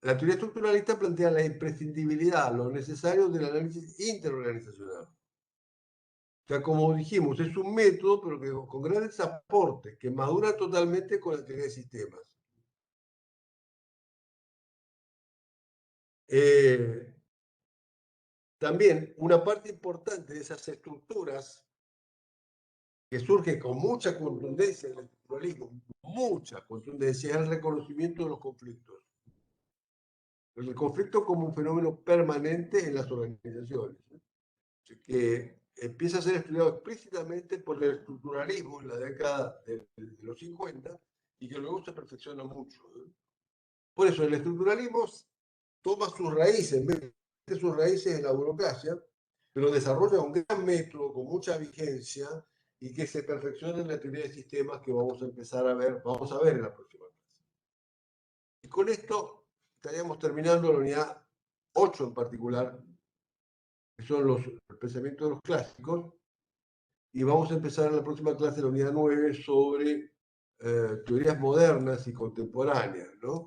la teoría estructuralista plantea la imprescindibilidad, lo necesario del análisis interorganizacional. O sea, como dijimos, es un método, pero que con grandes aportes, que madura totalmente con la teoría de sistemas. También una parte importante de esas estructuras que surge con mucha contundencia en el estructuralismo, mucha contundencia, es el reconocimiento de los conflictos. El conflicto como un fenómeno permanente en las organizaciones, que empieza a ser estudiado explícitamente por el estructuralismo en la década de los 50 y que luego se perfecciona mucho. Por eso el estructuralismo toma sus raíces, mete sus raíces en la burocracia, pero desarrolla un gran método con mucha vigencia y que se perfecciona en la teoría de sistemas que vamos a empezar a ver, vamos a ver en la próxima clase. Y con esto estaríamos terminando la unidad 8 en particular, que son el pensamiento de los clásicos, y vamos a empezar en la próxima clase la unidad 9 sobre teorías modernas y contemporáneas, ¿no?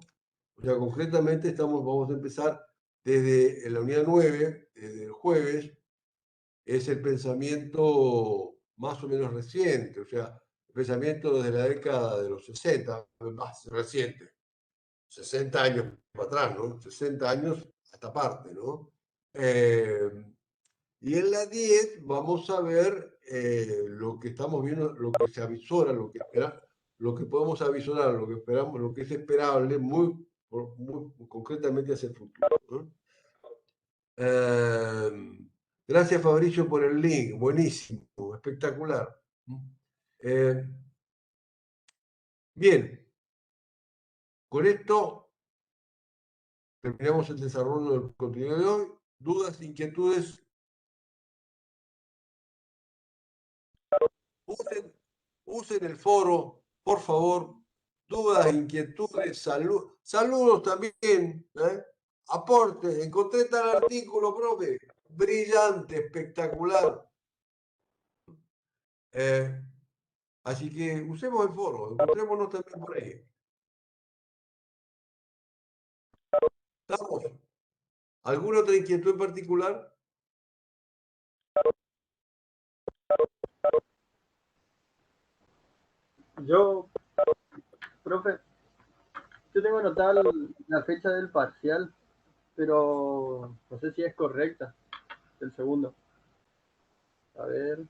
O sea, concretamente vamos a empezar desde la unidad 9, desde el jueves, es el pensamiento más o menos reciente, o sea, el pensamiento desde la década de los 60, más reciente, 60 años para atrás, ¿no? 60 años a esta parte, ¿no? Y en la 10 vamos a ver lo que estamos viendo, lo que se avisora, lo que podemos avisorar, lo que esperamos, lo que es esperable muy concretamente hacia el futuro, ¿no? Gracias Fabricio por el link, buenísimo, espectacular. Bien, con esto terminamos el desarrollo del contenido de hoy. ¿Dudas, inquietudes? Usen el foro, por favor. Dudas, inquietudes, saludos también. Aportes, encontré tal artículo, profe. Brillante, espectacular. Así que usemos el foro, encontrémonos también por ahí. ¿Estamos? ¿Alguna otra inquietud en particular? Yo, profe, yo tengo anotada la fecha del parcial, pero no sé si es correcta, el segundo. A ver.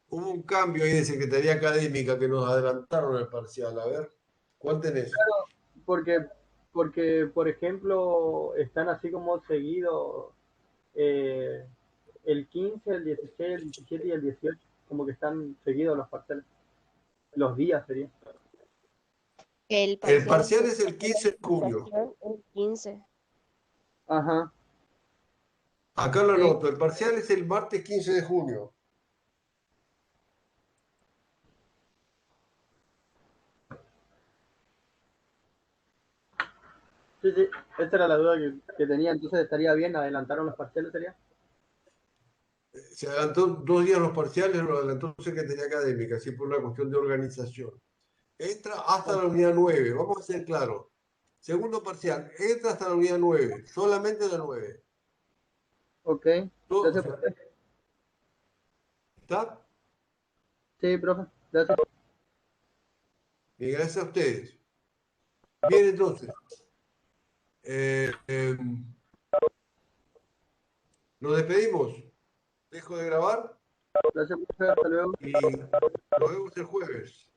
Hubo un cambio ahí de Secretaría Académica que nos adelantaron el parcial. A ver, ¿cuál tenés? Porque, por ejemplo, están así como seguidos el 15, el 16, el 17 y el 18, como que están seguidos los parciales. Los días sería. El El parcial parcial es el 15 de junio. el 15. Ajá. Acá lo Sí, anoto, el parcial es el martes 15 de junio. sí, sí. Esta era la duda que tenía. Entonces estaría bien, adelantaron los parciales, sería. Se adelantó 2 días los parciales, lo adelantó Secretaría Académica, así por una cuestión de organización. Entra hasta la unidad 9, vamos a ser claros. Segundo parcial, entra hasta la unidad 9, solamente la 9. Ok. Todo, o Gracias, sea, profe. ¿está? Sí, profe. Gracias. Y gracias a ustedes. Bien, entonces. Nos despedimos. Dejo de grabar Gracias, profe. Hasta luego. y nos vemos el jueves.